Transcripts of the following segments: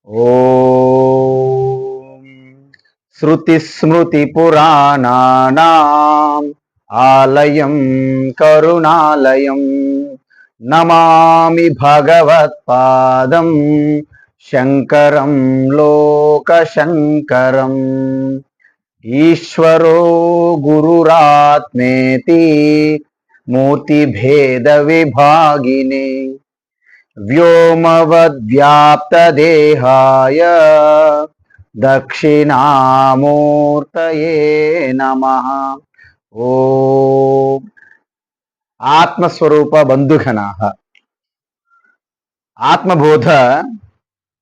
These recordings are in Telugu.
ఓం శృతిస్మృతిపురాణానాం ఆలయం కరుణాలయం నమామి భగవత్పాదం శంకరం లోకశంకరం. ఈశ్వరో గురురాత్మేతి మూర్తిభేద విభాగినే వ్యోమవద్వ్యాప్తదేహాయ దక్షిణామూర్తయే నమః. ఓం ఆత్మస్వరూప బంధుగణాః. ఆత్మబోధ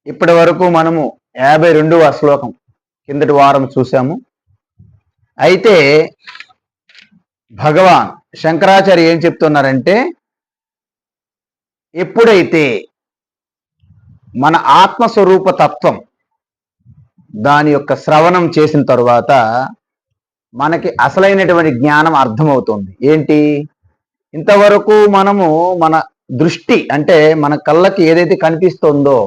ఇప్పటి వరకు మనము 52వ శ్లోకం కిందటి వారం చూసాము. అయితే భగవాన్ శంకరాచార్య ఏం చెప్తున్నారంటే, ఎప్పుడైతే మన ఆత్మస్వరూప తత్వం దాని యొక్క శ్రవణం చేసిన తరువాత మనకి అసలైనటువంటి జ్ఞానం అర్థమవుతుంది. ఏంటి? ఇంతవరకు మనము మన దృష్టి అంటే మన కళ్ళకి ఏదైతే కనిపిస్తుందో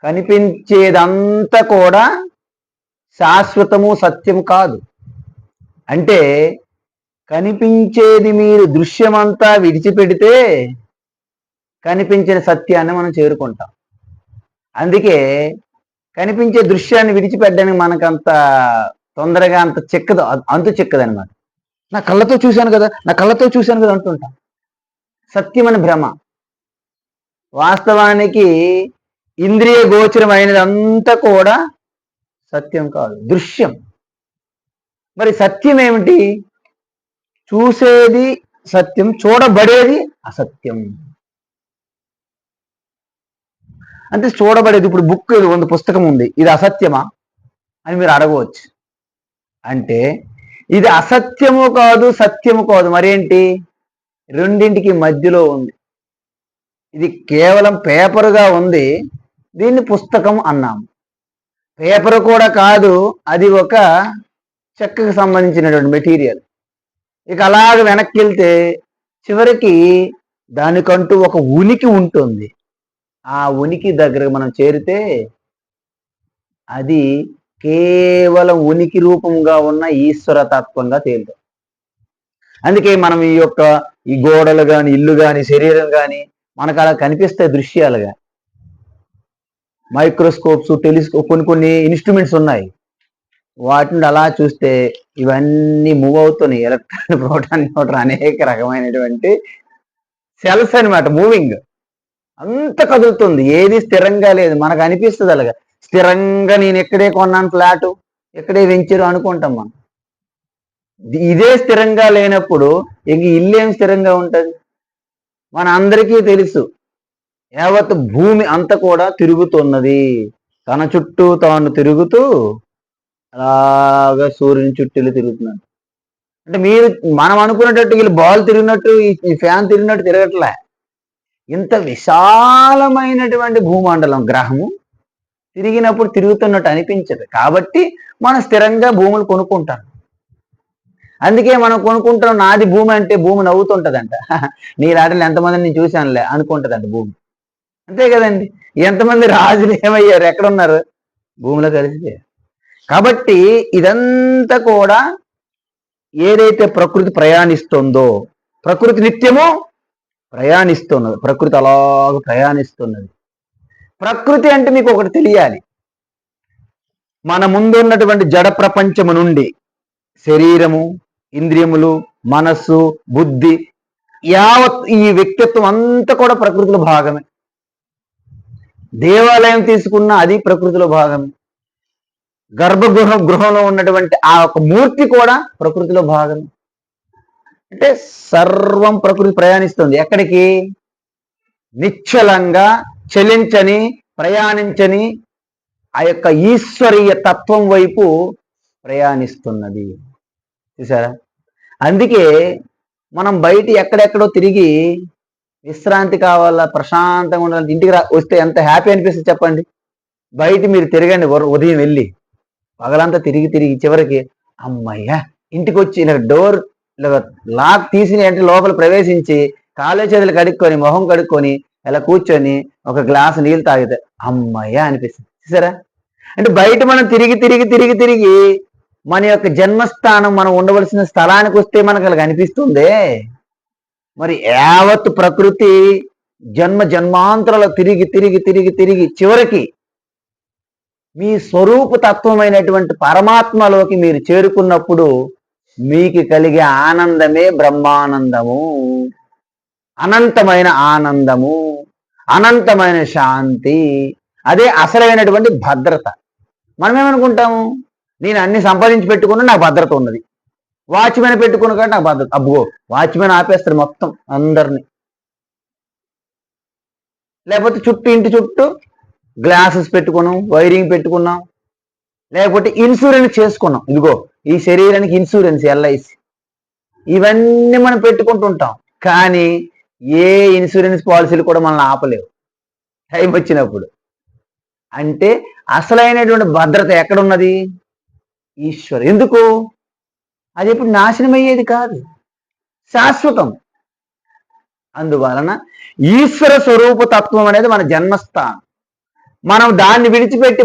కనిపించేదంతా కూడా శాశ్వతము, సత్యం కాదు. అంటే కనిపించేది మీరు దృశ్యమంతా విడిచిపెడితే కనిపించిన సత్యాన్ని మనం చేరుకుంటాం. అందుకే కనిపించే దృశ్యాన్ని విడిచిపెట్టడానికి మనకంత తొందరగా అంత చిక్కదు, అంతు చిక్కదనమాట. నా కళ్ళతో చూశాను కదా అంటుంటాం. సత్యమని భ్రమ. వాస్తవానికి ఇంద్రియ గోచరమైనదంతా కూడా సత్యం కాదు, దృశ్యం. మరి సత్యం ఏమిటి? చూసేది సత్యం, చూడబడేది అసత్యం. అంటే చూడబడేది, ఇప్పుడు బుక్ ఉంది, పుస్తకం ఉంది, ఇది అసత్యమా అని మీరు అడగవచ్చు. అంటే ఇది అసత్యము కాదు, సత్యము కాదు, మరేంటి? రెండింటికి మధ్యలో ఉంది. ఇది కేవలం పేపరుగా ఉంది, దీన్ని పుస్తకం అన్నాము. పేపర్ కూడా కాదు, అది ఒక చెక్కకు సంబంధించినటువంటి మెటీరియల్. ఇక అలాగ వెనక్కి వెళ్తే చివరికి దానికంటూ ఒక ఉనికి ఉంటుంది. ఆ ఉనికి దగ్గరకు మనం చేరితే అది కేవలం ఉనికి రూపంగా ఉన్న ఈశ్వర తత్వంగా తేలుతుంది. అందుకే మనం ఈ గోడలు కానీ, ఇల్లు కానీ, శరీరం కానీ మనకు అలా కనిపిస్తాయి దృశ్యాలుగా. మైక్రోస్కోప్స్, టెలిస్కోప్, కొన్ని ఇన్స్ట్రుమెంట్స్ ఉన్నాయి. వాటిని అలా చూస్తే ఇవన్నీ మూవ్ అవుతున్నాయి. ఎలక్ట్రాన్, ప్రోటాన్, న్యూట్రాన్ అనేక రకమైనటువంటి సెల్స్ అనమాట, మూవింగ్. అంత కదులుతుంది, ఏది స్థిరంగా లేదు. మనకు అనిపిస్తుంది అలాగా స్థిరంగా నేను ఎక్కడే కొన్నాను ఫ్లాటు, ఎక్కడే వెంచరు అనుకుంటాం మనం. ఇదే స్థిరంగా లేనప్పుడు ఇంక ఇల్లు ఏం స్థిరంగా ఉంటుంది? మన అందరికీ తెలుసు, యావత్ భూమి అంతా కూడా తిరుగుతున్నది. తన చుట్టూ తాను తిరుగుతూ అలాగా సూర్యుని చుట్టూ తిరుగుతున్నాడు. అంటే మనం అనుకున్నట్టు వీళ్ళు బాల్ తిరిగినట్టు, ఈ ఫ్యాన్ తిరిగినట్టు తిరగట్లే. ఇంత విశాలమైనటువంటి భూమండలం, గ్రహము తిరిగినప్పుడు తిరుగుతున్నట్టు అనిపించదు. కాబట్టి మనం స్థిరంగా భూములు కొనుక్కుంటాం. అందుకే మనం కొనుక్కుంటాం, నాది భూమి అంటే భూమి నవ్వుతుంటదంట. నీ లాటలు ఎంతమందిని నేను చూశానులే అనుకుంటదంట భూమి. అంతే కదండి. ఎంతమంది రాజులు ఏమయ్యారు, ఎక్కడున్నారు? భూమిలో కలిసిపోయారు. కాబట్టి ఇదంతా కూడా ఏదైతే ప్రకృతి ప్రయాణిస్తుందో, ప్రకృతి నిత్యము ప్రయాణిస్తున్నది. ప్రకృతి అలాగ ప్రయాణిస్తున్నది. ప్రకృతి అంటే మీకు ఒకటి తెలియాలి. మన ముందు ఉన్నటువంటి జడ ప్రపంచము నుండి శరీరము, ఇంద్రియములు, మనస్సు, బుద్ధి, యావత్ ఈ వ్యక్తిత్వం అంతా కూడా ప్రకృతిలో భాగమే. దేవాలయం తీసుకున్న అది ప్రకృతిలో భాగమే. గృహంలో ఉన్నటువంటి ఆ ఒక మూర్తి కూడా ప్రకృతిలో భాగమే. అంటే సర్వం ప్రకృతి ప్రయాణిస్తుంది. ఎక్కడికి? నిశ్చలంగా చలించని, ప్రయాణించని ఆ యొక్క ఈశ్వరీయ తత్వం వైపు ప్రయాణిస్తున్నది. చూసారా? అందుకే మనం బయట ఎక్కడెక్కడో తిరిగి విశ్రాంతి కావాలా, ప్రశాంతంగా ఉండాలి, ఇంటికి వస్తే ఎంత హ్యాపీ అనిపిస్తుంది చెప్పండి. బయట మీరు తిరగండి, ఉదయం వెళ్ళి పగలంతా తిరిగి చివరికి అమ్మయ్య ఇంటికి వచ్చి ఇలా డోర్ లాక్ తీసి అంటే లోపల ప్రవేశించి కాళ్ళ చేతులు కడుక్కొని, మొహం కడుక్కొని ఇలా కూర్చొని ఒక గ్లాసు నీళ్ళు తాగితే అమ్మయ్య అనిపిస్తుంది. చూసారా? అంటే బయట మనం తిరిగి తిరిగి తిరిగి తిరిగి మన యొక్క జన్మస్థానం, మనం ఉండవలసిన స్థలానికి వస్తే మనకు అలా అనిపిస్తుందే. మరి యావత్ ప్రకృతి జన్మ జన్మాంతరాలు తిరిగి తిరిగి తిరిగి తిరిగి చివరికి మీ స్వరూప తత్వమైనటువంటి పరమాత్మలోకి మీరు చేరుకున్నప్పుడు మీకు కలిగే ఆనందమే బ్రహ్మానందము, అనంతమైన ఆనందము, అనంతమైన శాంతి. అదే అసలైనటువంటి భద్రత. మనం ఏమనుకుంటాము, నేను అన్ని సంపాదించి పెట్టుకున్నా నాకు భద్రత ఉన్నది, వాచ్మెన్ పెట్టుకున్న కాబట్టి నాకు భద్రత. అబ్బో, వాచ్మెన్ ఆపేస్తారు మొత్తం అందరినీ. లేకపోతే ఇంటి చుట్టూ గ్లాసెస్ పెట్టుకున్నాం, వైరింగ్ పెట్టుకున్నాం, లేకపోతే ఇన్సూరెన్స్ చేసుకున్నాం. ఇదిగో ఈ శరీరానికి ఇన్సూరెన్స్, ఎల్ఐసి, ఇవన్నీ మనం పెట్టుకుంటుంటాం. కానీ ఏ ఇన్సూరెన్స్ పాలసీలు కూడా మనల్ని ఆపలేవు టైం వచ్చినప్పుడు. అంటే అసలైనటువంటి భద్రత ఎక్కడున్నది? ఈశ్వరు. ఎందుకు? అది ఎప్పుడు నాశనం అయ్యేది కాదు, శాశ్వతం. అందువలన ఈశ్వర స్వరూప తత్వం అనేది మన జన్మస్థానం. మనం దాన్ని విడిచిపెట్టి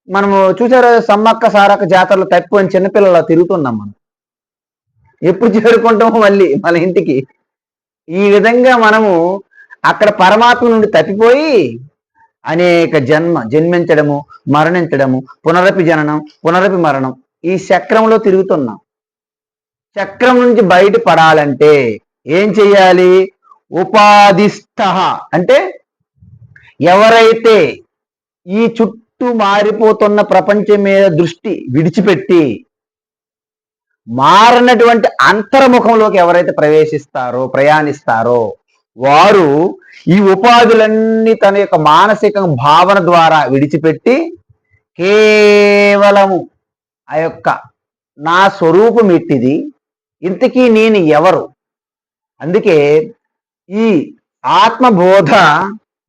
మనము చూసారా, సమ్మక్క సారక్క జాతరలో తప్పిపోయిన చిన్నపిల్లల తిరుగుతున్నాం. మనం ఎప్పుడు చేరుకుంటామో మళ్ళీ మన ఇంటికి. ఈ విధంగా మనము అక్కడ పరమాత్మ నుండి తప్పిపోయి అనేక జన్మించడము, మరణించడము, పునరపి జననం, పునరపి మరణం, ఈ చక్రంలో తిరుగుతున్నాం. చక్రం నుంచి బయట పడాలంటే ఏం చెయ్యాలి? ఉపాధిస్థ అంటే ఎవరైతే ఈ చుట్టూ మారిపోతున్న ప్రపంచం మీద దృష్టి విడిచిపెట్టి మారినటువంటి అంతర్ముఖంలోకి ఎవరైతే ప్రయాణిస్తారో వారు ఈ ఉపాధులన్నీ తన యొక్క మానసిక భావన ద్వారా విడిచిపెట్టి కేవలము ఆ యొక్క నా స్వరూపం ఎట్టిది, ఇంతకీ నేను ఎవరు. అందుకే ఈ ఆత్మబోధ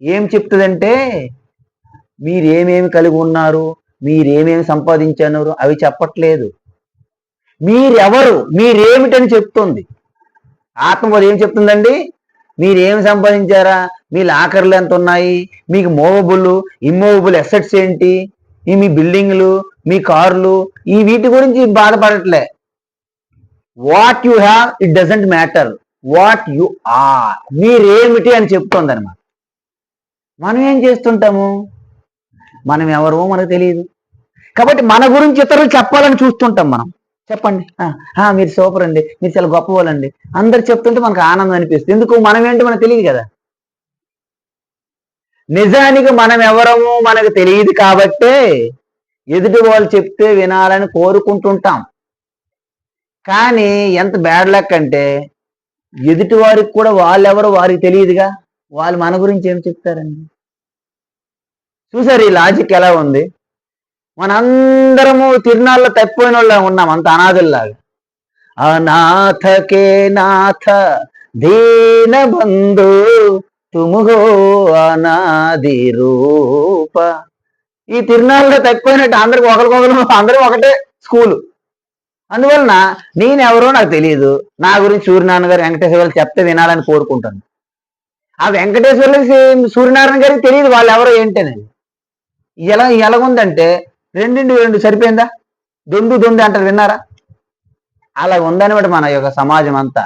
ఏం చెప్తుందంటే, మీరేమేమి కలిగి ఉన్నారు, మీరేమేమి సంపాదించారు అవి చెప్పట్లేదు, మీరెవరు, మీరేమిటని చెప్తుంది. ఆత్మబోధ ఏం చెప్తుందండి? మీరేమి సంపాదించారా, మీ లాకర్లు ఎంత ఉన్నాయి, మీకు మూవబుల్ ఇమ్మూవబుల్ అసెట్స్ ఏంటి, మీ బిల్డింగ్లు, మీ కార్లు, ఈ వీటి గురించి బాధపడట్లే. What you have it doesn't matter, what you are, మీరేమిటి అని చెప్తుంది అనమాట. మనం ఏం చేస్తుంటాము? మనం ఎవరో మనకు తెలియదు కాబట్టి మన గురించి ఇతరులు చెప్పాలని చూస్తుంటాం. మనం చెప్పండి, మీరు సూపర్ అండి, మీరు చాలా గొప్ప వాళ్ళండి, అందరు చెప్తుంటే మనకు ఆనందం అనిపిస్తుంది. ఎందుకు? మనం ఏంటో మనకు తెలియదు కదా. నిజానికి మనం ఎవరమో మనకు తెలియదు కాబట్టే ఎదుటి వాళ్ళు చెప్తే వినాలని కోరుకుంటుంటాం. కానీ ఎంత బ్యాడ్ లక్ అంటే, ఎదుటి వారికి కూడా వాళ్ళెవరో వారికి తెలియదుగా, వాళ్ళు మన గురించి ఏం చెప్తారండి? చూసారు ఈ లాజిక్ ఎలా ఉంది? మనందరము తిరునాళ్ళలో తప్పిపోయిన వాళ్ళ ఉన్నాం, అంత అనాథుల్లాగా. అనాథకే నాథ దీన బంధు తుముగో అనాది రూప. ఈ తిరునాళ్ళలో తప్పిపోయినట్టు అందరికి అందరూ ఒకటే స్కూలు. అందువలన నేనెవరో నాకు తెలియదు, నా గురించి సూర్యనారాయణ గారు వెంకటేశ్వర చెప్తే వినాలని కోరుకుంటాను. ఆ వెంకటేశ్వర్లు సూర్యనారాయణ గారికి తెలియదు వాళ్ళు ఎవరో ఏంటనేది. ఎలాగుందంటే రెండు సరిపోయిందా, దొందు అంటారు, విన్నారా? అలా ఉందనమాట మన యొక్క సమాజం అంతా.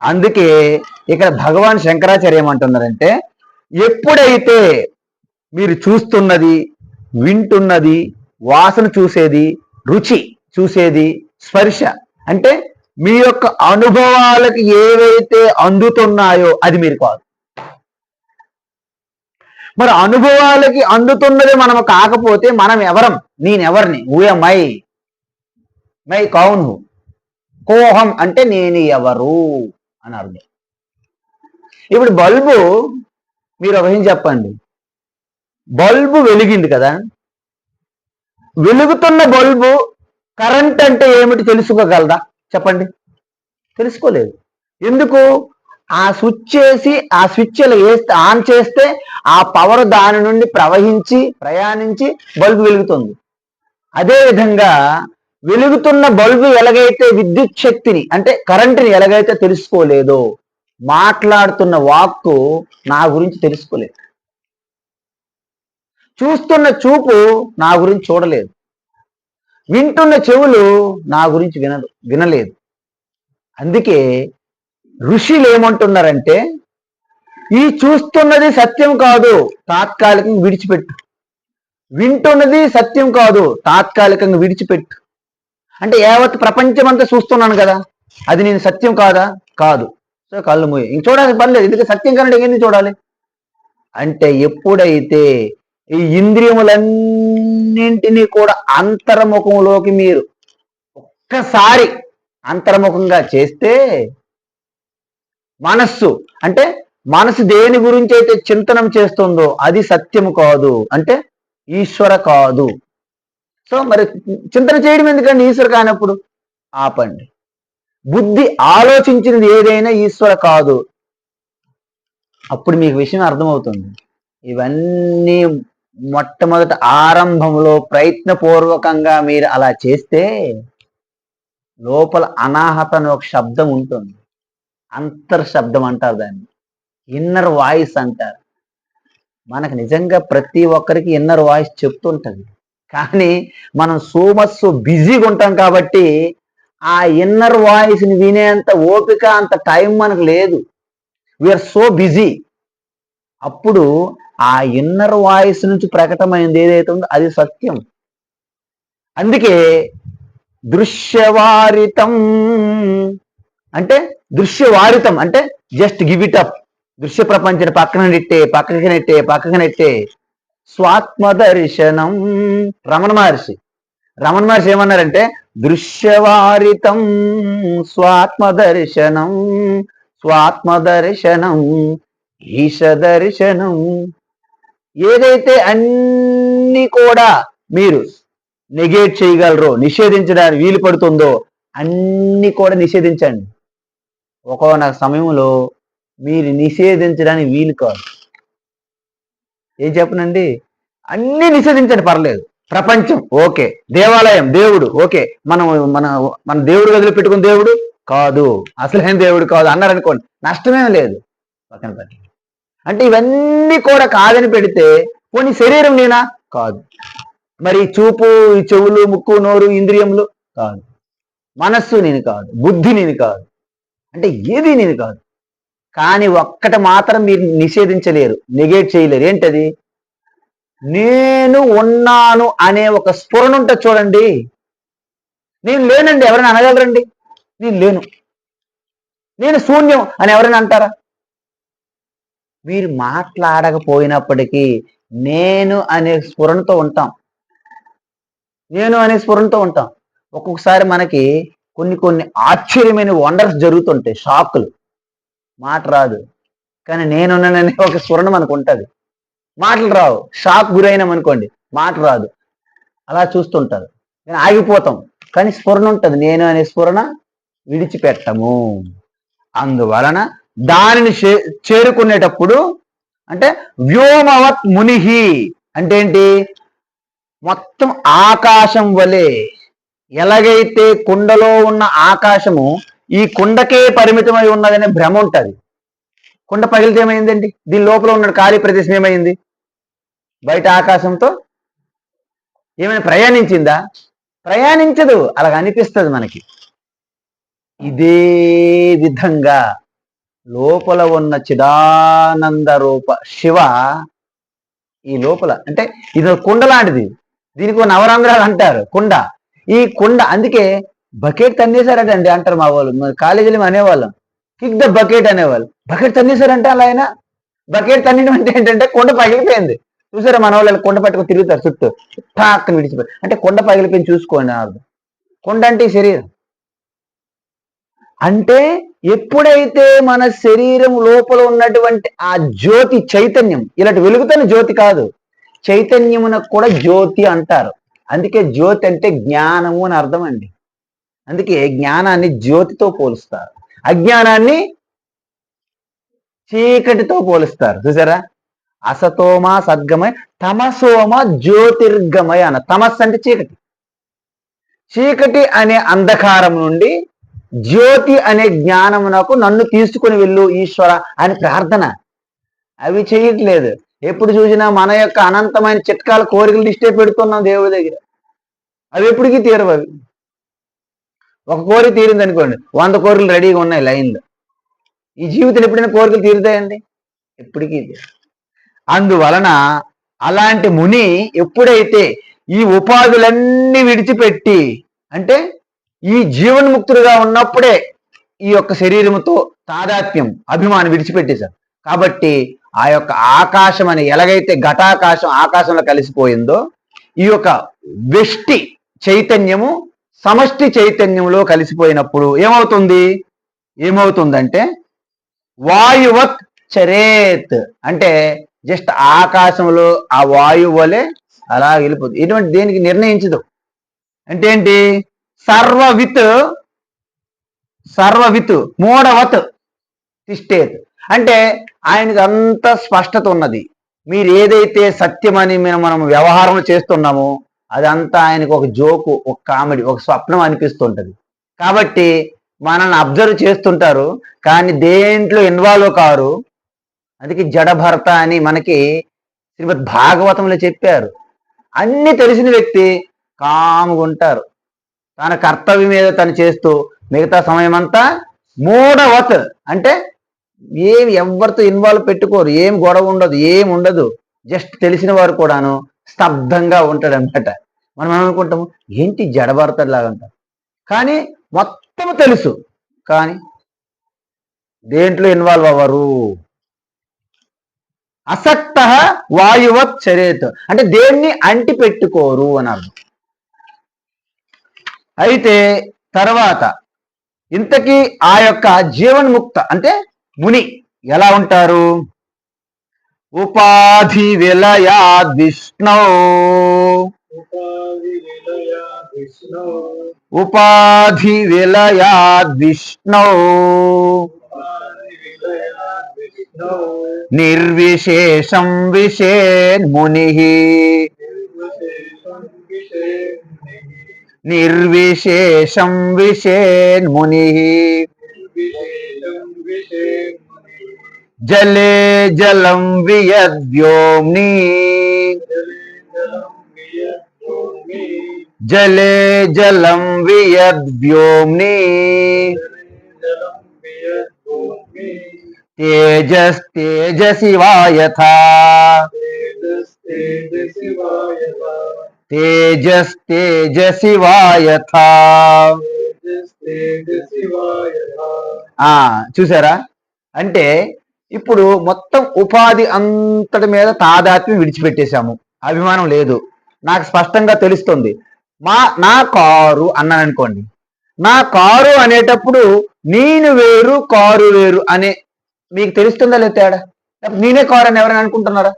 అందుకే ఇక్కడ భగవాన్ శంకరాచార్య ఏమంటున్నారంటే, ఎప్పుడైతే మీరు చూస్తున్నది, వింటున్నది, వాసన చూసేది, రుచి చూసేది, స్పర్శ అంటే మీ యొక్క అనుభవాలకి ఏవైతే అందుతున్నాయో అది మీరు కాదు. మరి అనుభవాలకి అందుతున్నది మనం కాకపోతే మనం ఎవరం? నేనెవరిని? మై కౌన్ హు, కోహం అంటే నేను ఎవరు అని అర్థం. ఇప్పుడు బల్బు, మీరు ఒక విషయం చెప్పండి, బల్బు వెలిగింది కదా, వెలుగుతున్న బల్బు కరెంట్ అంటే ఏమిటి తెలుసుకోగలదా? చెప్పండి. తెలుసుకోలేదు. ఎందుకు? ఆ స్విచ్ వేస్తే, ఆన్ చేస్తే ఆ పవర్ దాని నుండి ప్రయాణించి బల్బు వెలుగుతుంది. అదేవిధంగా వెలుగుతున్న బల్బు ఎలాగైతే విద్యుత్ శక్తిని అంటే కరెంటుని ఎలాగైతే తెలుసుకోలేదో, మాట్లాడుతున్న వాక్కు నా గురించి తెలుసుకోలేదు, చూస్తున్న చూపు నా గురించి చూడలేదు, వింటున్న చెవులు నా గురించి వినలేదు. అందుకే ఋషులు ఏమంటున్నారంటే, ఈ చూస్తున్నది సత్యం కాదు, తాత్కాలికంగా విడిచిపెట్టు. వింటున్నది సత్యం కాదు, తాత్కాలికంగా విడిచిపెట్టు. అంటే యావత్ ప్రపంచం అంతా చూస్తున్నాను కదా, అది నేను సత్యం కాదా? కాదు. సో కళ్ళు మూయి, ఇంక చూడాల్సిన పని లేదు, ఎందుకంటే సత్యం కన్నా ఎందుకు చూడాలి అంటే, ఎప్పుడైతే ఈ ఇంద్రియములన్నింటినీ కూడా అంతర్ముఖంలోకి మీరు ఒక్కసారి అంతర్ముఖంగా చేస్తే, మనస్సు అంటే మనసు దేని గురించి అయితే చింతనం చేస్తుందో అది సత్యము కాదు, అంటే ఈశ్వర కాదు. సో మరి చింతన చేయడం ఎందుకండి ఈశ్వర కానప్పుడు? ఆపండి. బుద్ధి ఆలోచించినది ఏదైనా ఈశ్వర కాదు. అప్పుడు మీకు విషయం అర్థమవుతుంది. ఇవన్నీ మొట్టమొదట ఆరంభంలో ప్రయత్నపూర్వకంగా మీరు అలా చేస్తే లోపల అనాహత అనే ఒక శబ్దం ఉంటుంది. అంతర్శబ్దం అంటారు దాన్ని, ఇన్నర్ వాయిస్ అంటారు. మనకు నిజంగా ప్రతి ఒక్కరికి ఇన్నర్ వాయిస్ చెప్తుంటది, కానీ మనం సో మచ్ సో బిజీగా ఉంటాం కాబట్టి ఆ ఇన్నర్ వాయిస్ని వినేంత ఓపిక, అంత టైం మనకు లేదు. We are so busy. అప్పుడు ఆ ఇన్నర్ వాయిస్ నుంచి ప్రకటమైంది ఏదైతే ఉందో అది సత్యం. అందుకే దృశ్యవారితం అంటే, దృశ్యవారితం అంటే జస్ట్ గివ్ ఇట్ అప్. దృశ్య ప్రపంచాన్ని పక్కకి నెట్టే స్వాత్మ దర్శనం. రమణ మహర్షి ఏమన్నారంటే, దృశ్యవారితం స్వాత్మ దర్శనం ఈశ దర్శనం. ఏదైతే అన్ని కూడా మీరు నెగేట్ చేయగలరో, నిషేధించడానికి వీలు పడుతుందో అన్ని కూడా నిషేధించండి. ఒక్కొక్క సమయంలో మీరు నిషేధించడానికి వీలు కాదు. ఏం చెప్పనండి, అన్ని నిషేధించండి, పర్లేదు. ప్రపంచం ఓకే, దేవాలయం దేవుడు ఓకే, మన దేవుడు గదిలో పెట్టుకున్న దేవుడు కాదు, అసలైన దేవుడు కాదు అన్నారనుకోండి, నష్టమేం లేదు, పక్కన పెట్టండి. అంటే ఇవన్నీ కూడా కాదని పెడితే, పోనీ శరీరం నేనా? కాదు. మరి చూపు, చెవులు, ముక్కు, నోరు, ఇంద్రియములు కాదు. మనస్సు నేను కాదు, బుద్ధి నేను కాదు, అంటే ఏది నేను కాదు. కానీ ఒక్కటి మాత్రం మీరు నిషేధించలేరు, నెగేట్ చేయలేరు. ఏంటది? నేను ఉన్నాను అనే ఒక స్ఫురణ ఉంటుంది చూడండి. నేను లేనండి ఎవరైనా అనగలరండి? నేను లేను. నేను శూన్యం అని ఎవరైనా అంటారా? మీరు మాట్లాడకపోయినప్పటికీ నేను అనే స్ఫురణతో ఉంటాం. ఒక్కొక్కసారి మనకి కొన్ని ఆశ్చర్యమైన వండర్స్ జరుగుతుంటాయి, షాకులు. మాట రాదు, కానీ నేనున్నాననే ఒక స్ఫురణ మనకు ఉంటుంది. మాటలు రావు, షాక్ గురైనాం అనుకోండి, మాట రాదు, అలా చూస్తుంటారు. నేను ఆగిపోతాం, కానీ స్ఫురణ ఉంటుంది, నేను అనే స్ఫురణ విడిచిపెట్టము. అందువలన దానిని చేరుకునేటప్పుడు అంటే వ్యోమవత్ మునిహి అంటే ఏంటి? మొత్తం ఆకాశం వలె, ఎలాగైతే కుండలో ఉన్న ఆకాశము ఈ కుండకే పరిమితమై ఉన్నదనే భ్రమ ఉంటుంది. కుండ పగిలితే ఏమైందండి? దీని లోపల ఉన్న ఖాళీ ప్రదేశం ఏమైంది? బయట ఆకాశంతో ఏమైనా ప్రయాణించిందా? ప్రయాణించదు, అలాగ అనిపిస్తుంది మనకి. ఇదే విధంగా లోపల ఉన్న చిదానంద రూప శివ ఈ లోపల, అంటే ఇది కుండ లాంటిది, దీనికి నవరంధ్రాలు అంటారు కుండ. ఈ కుండ అందుకే బకెట్ తన్నేశారటండి అంటారు మా వాళ్ళు, కాలేజీలో అనేవాళ్ళం, కిక్ ద బకెట్ అనేవాళ్ళు. బకెట్ తన్నేశారంటే అలా అయినా, బకెట్ తన్నడం అంటే ఏంటంటే కుండ పగిలిపోయింది. చూసారా మన వాళ్ళు కుండ పట్టుకుని తిరుగుతారు చుట్టూ, టాక్కని విడిచిపోయి, అంటే కుండ పగిలిపోయింది చూసుకోండి అర్థం. కుండ అంటే ఈ శరీరం. అంటే ఎప్పుడైతే మన శరీరం లోపల ఉన్నటువంటి ఆ జ్యోతి చైతన్యం, ఇలాంటి వెలుగుతున్న జ్యోతి కాదు, చైతన్యమునకు కూడా జ్యోతి అంటారు. అందుకే జ్యోతి అంటే జ్ఞానము అని అర్థం అండి. అందుకే జ్ఞానాన్ని జ్యోతితో పోలుస్తారు, అజ్ఞానాన్ని చీకటితో పోలుస్తారు. చూసారా? అసతోమ సద్గమయ, తమసోమ జ్యోతిర్గమయ అన్న. తమస్సు అంటే చీకటి, చీకటి అనే అంధకారం నుండి జ్యోతి అనే జ్ఞానమునకు నన్ను తీసుకుని వెళ్ళు ఈశ్వర అని ప్రార్థన. అవి చేయట్లేదు. ఎప్పుడు చూసినా మన యొక్క అనంతమైన చిట్కాల కోరికలు లిస్టే పెడుతున్నాం దేవుడి దగ్గర. అవి ఎప్పటికీ తీరవు. అవి ఒక కోరిక తీరింది అనుకోండి, 100 కోరికలు రెడీగా ఉన్నాయి లైన్లో. ఈ జీవితంలో ఎప్పుడైనా కోరికలు తీరుతాయండి? ఎప్పటికీ తీరు. అందువలన అలాంటి ముని ఎప్పుడైతే ఈ ఉపాధులన్నీ విడిచిపెట్టి, అంటే ఈ జీవన్ముక్తుడుగా ఉన్నప్పుడే ఈ యొక్క శరీరముతో తాదాత్మ్యం, అభిమానం విడిచిపెట్టేశారు. కాబట్టి ఆ యొక్క ఆకాశం అని ఎలాగైతే ఘటాకాశం ఆకాశంలో కలిసిపోయిందో, ఈ యొక్క వ్యష్టి చైతన్యము సమష్టి చైతన్యంలో కలిసిపోయినప్పుడు ఏమవుతుందంటే వాయువత్ చరేత్, అంటే జస్ట్ ఆకాశంలో ఆ వాయువు వలె అలా వెళ్ళిపోతుంది. ఎటువంటి దేనికి నిర్ణయించదు. అంటే ఏంటి? సర్వవిత్ మూఢవత్ తిష్టేత్, అంటే ఆయనకి అంత స్పష్టత ఉన్నది. మీరు ఏదైతే సత్యమని మనం వ్యవహారం చేస్తున్నామో అదంతా ఆయనకు ఒక జోకు, ఒక కామెడీ, ఒక స్వప్నం అనిపిస్తుంటది. కాబట్టి మనల్ని అబ్జర్వ్ చేస్తుంటారు, కానీ దేంట్లో ఇన్వాల్వ్ కారు. అందుకే జడభరత అని మనకి శ్రీమద్ భాగవతంలో చెప్పారు. అన్ని తెలిసిన వ్యక్తి కాముగా ఉంటారు, తన కర్తవ్యం మీద తను చేస్తూ మిగతా సమయం అంతా మూఢవత్, అంటే ఎవరితో ఇన్వాల్వ్ పెట్టుకోరు, ఏం గొడవ ఉండదు, ఏం ఉండదు. జస్ట్ తెలిసిన వారు కూడాను స్తబ్దంగా ఉంటాడు అనమాట. మనం అనుకుంటాము ఏంటి జడభరతడు లాగా అంటారు, కానీ మొత్తం తెలుసు, కానీ దేంట్లో ఇన్వాల్వ్ అవ్వరు. అసక్త వాయువత్ చరేత్, అంటే దేన్ని అంటి పెట్టుకోరు అని అర్థం. అయితే తర్వాత ఇంతకీ ఆ యొక్క జీవన్ముక్త అంటే ముని ఎలా ఉంటారు? ఉపాధి విలయాద్ విష్ణు, ఉపాధి విలయాద్ విష్ణు నిర్విశేషం విషేన్ ముని, నిర్విశేషం విషేన్ ముని జలే జలం వియద్వ్యోమ్ని, జలే జలం వియద్వ్యోమ్ని తేజస్తేజసి వా యథా, తేజస్తేజసి వా యథా. చూసారా? అంటే ఇప్పుడు మొత్తం ఉపాధి అంతటి మీద తాదాత్మ్యం విడిచిపెట్టేశాము, అభిమానం లేదు. నాకు స్పష్టంగా తెలుస్తుంది. నా కారు అన్నాను అనుకోండి, నా కారు అనేటప్పుడు నేను వేరు కారు వేరు అనే మీకు తెలుస్తుందా లేదు తేడా? నేనే కారు అని ఎవరైనా అనుకుంటున్నారా?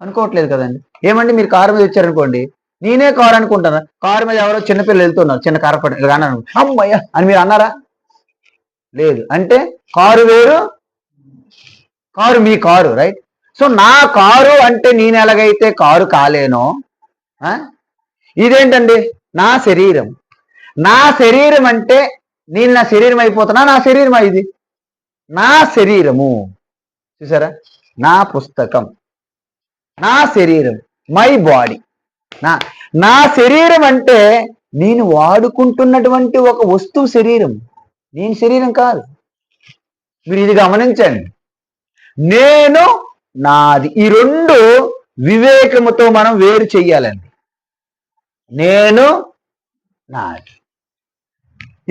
అనుకోవట్లేదు కదండి. ఏమండి మీరు కారు మీద వచ్చారనుకోండి, నేనే కారు అనుకుంటున్నా. కారు మీద ఎవరో చిన్నపిల్లలు వెళ్తున్నారు, చిన్న కారు పడి అన్నాను, అమ్మయ్య అని మీరు అన్నారా? లేదు. అంటే కారు వేరు, కారు మీ కారు, రైట్? సో నా కారు అంటే నేను ఎలాగైతే కారు కాలేనో, ఇదేంటండి నా శరీరం. నా శరీరం అంటే నేను నా శరీరం అయిపోతున్నా, నా శరీరమా ఇది? నా శరీరము. చూసారా? నా పుస్తకం, నా శరీరం, మై బాడీ. నా శరీరం అంటే నేను వాడుకుంటున్నటువంటి ఒక వస్తువు శరీరం, నేను శరీరం కాదు. మీరు ఇది గమనించండి. నేను నాది, ఈ రెండు వివేకముతో మనం వేరు చెయ్యాలండి. నేను నాది.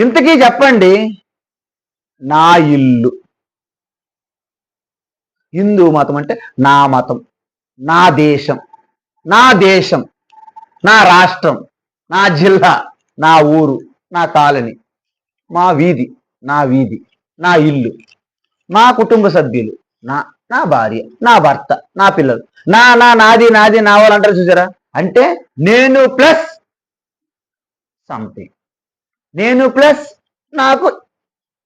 ఇంతకీ చెప్పండి, నా ఇల్లు, హిందూ మతం అంటే నా మతం, నా దేశం, నా దేశం, నా రాష్ట్రం, నా జిల్లా, నా ఊరు, నా కాలనీ, మా వీధి, నా వీధి, నా ఇల్లు, నా కుటుంబ సభ్యులు, నా భార్య, నా భర్త, నా పిల్లలు, నాది నాది నా వాళ్ళు అంటారు. చూసారా? అంటే నేను ప్లస్ సంథింగ్, నేను ప్లస్ నాకు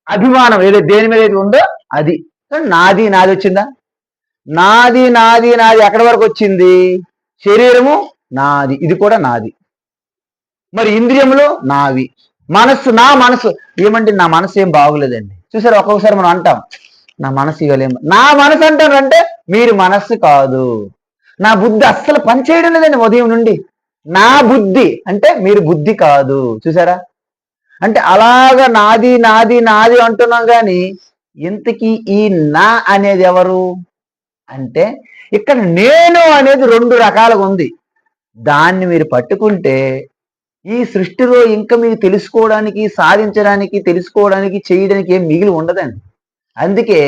అభిమానం ఏదో దేని మీద ఏది ఉందో అది. నాది వచ్చిందా? నాది ఎక్కడి వరకు వచ్చింది? శరీరము నాది, ఇది కూడా నాది. మరి ఇంద్రియములు నావి, మనస్సు, నా మనసు ఏమంటే నా మనసు ఏం బాగులేదండి. చూసారు, ఒక్కొక్కసారి మనం అంటాం నా మనసు ఇవ్వలేము. నా మనసు అంటారంటే మీరు మనస్సు కాదు. నా బుద్ధి అస్సలు పనిచేయడం లేదండి ఉదయం నుండి. నా బుద్ధి అంటే మీరు బుద్ధి కాదు. చూసారా, అంటే అలాగా నాది నాది నాది అంటున్నాం కానీ ఇంతకీ ఈ నా అనేది ఎవరు అంటే ఇక్కడ నేను అనేది 2 రకాలుగా ఉంది. దాన్ని మీరు పట్టుకుంటే ఈ సృష్టిలో ఇంకా మీకు తెలుసుకోవడానికి, సాధించడానికి, తెలుసుకోవడానికి, చేయడానికి ఏం మిగిలి ఉండదండి. అందుకే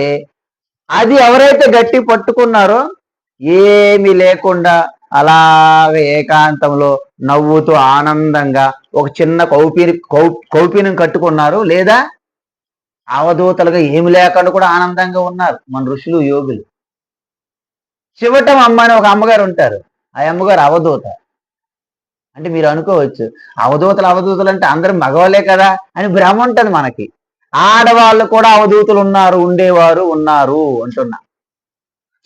అది ఎవరైతే గట్టి పట్టుకున్నారో ఏమీ లేకుండా అలాగ ఏకాంతంలో నవ్వుతూ ఆనందంగా ఒక చిన్న కౌపీనం కట్టుకున్నారు, లేదా అవధూతలుగా ఏమి లేకుండా కూడా ఆనందంగా ఉన్నారు మన ఋషులు, యోగులు. శివటం అమ్మ అని ఒక అమ్మగారు ఉంటారు. ఆ అమ్మగారు అవధూత. అంటే మీరు అనుకోవచ్చు అవధూతలు అంటే అందరూ మగవాళ్ళే కదా అని భ్రమ ఉంటుంది మనకి. ఆడవాళ్ళు కూడా అవధూతలు ఉన్నారు, ఉండేవారు ఉన్నారు అంటున్నా.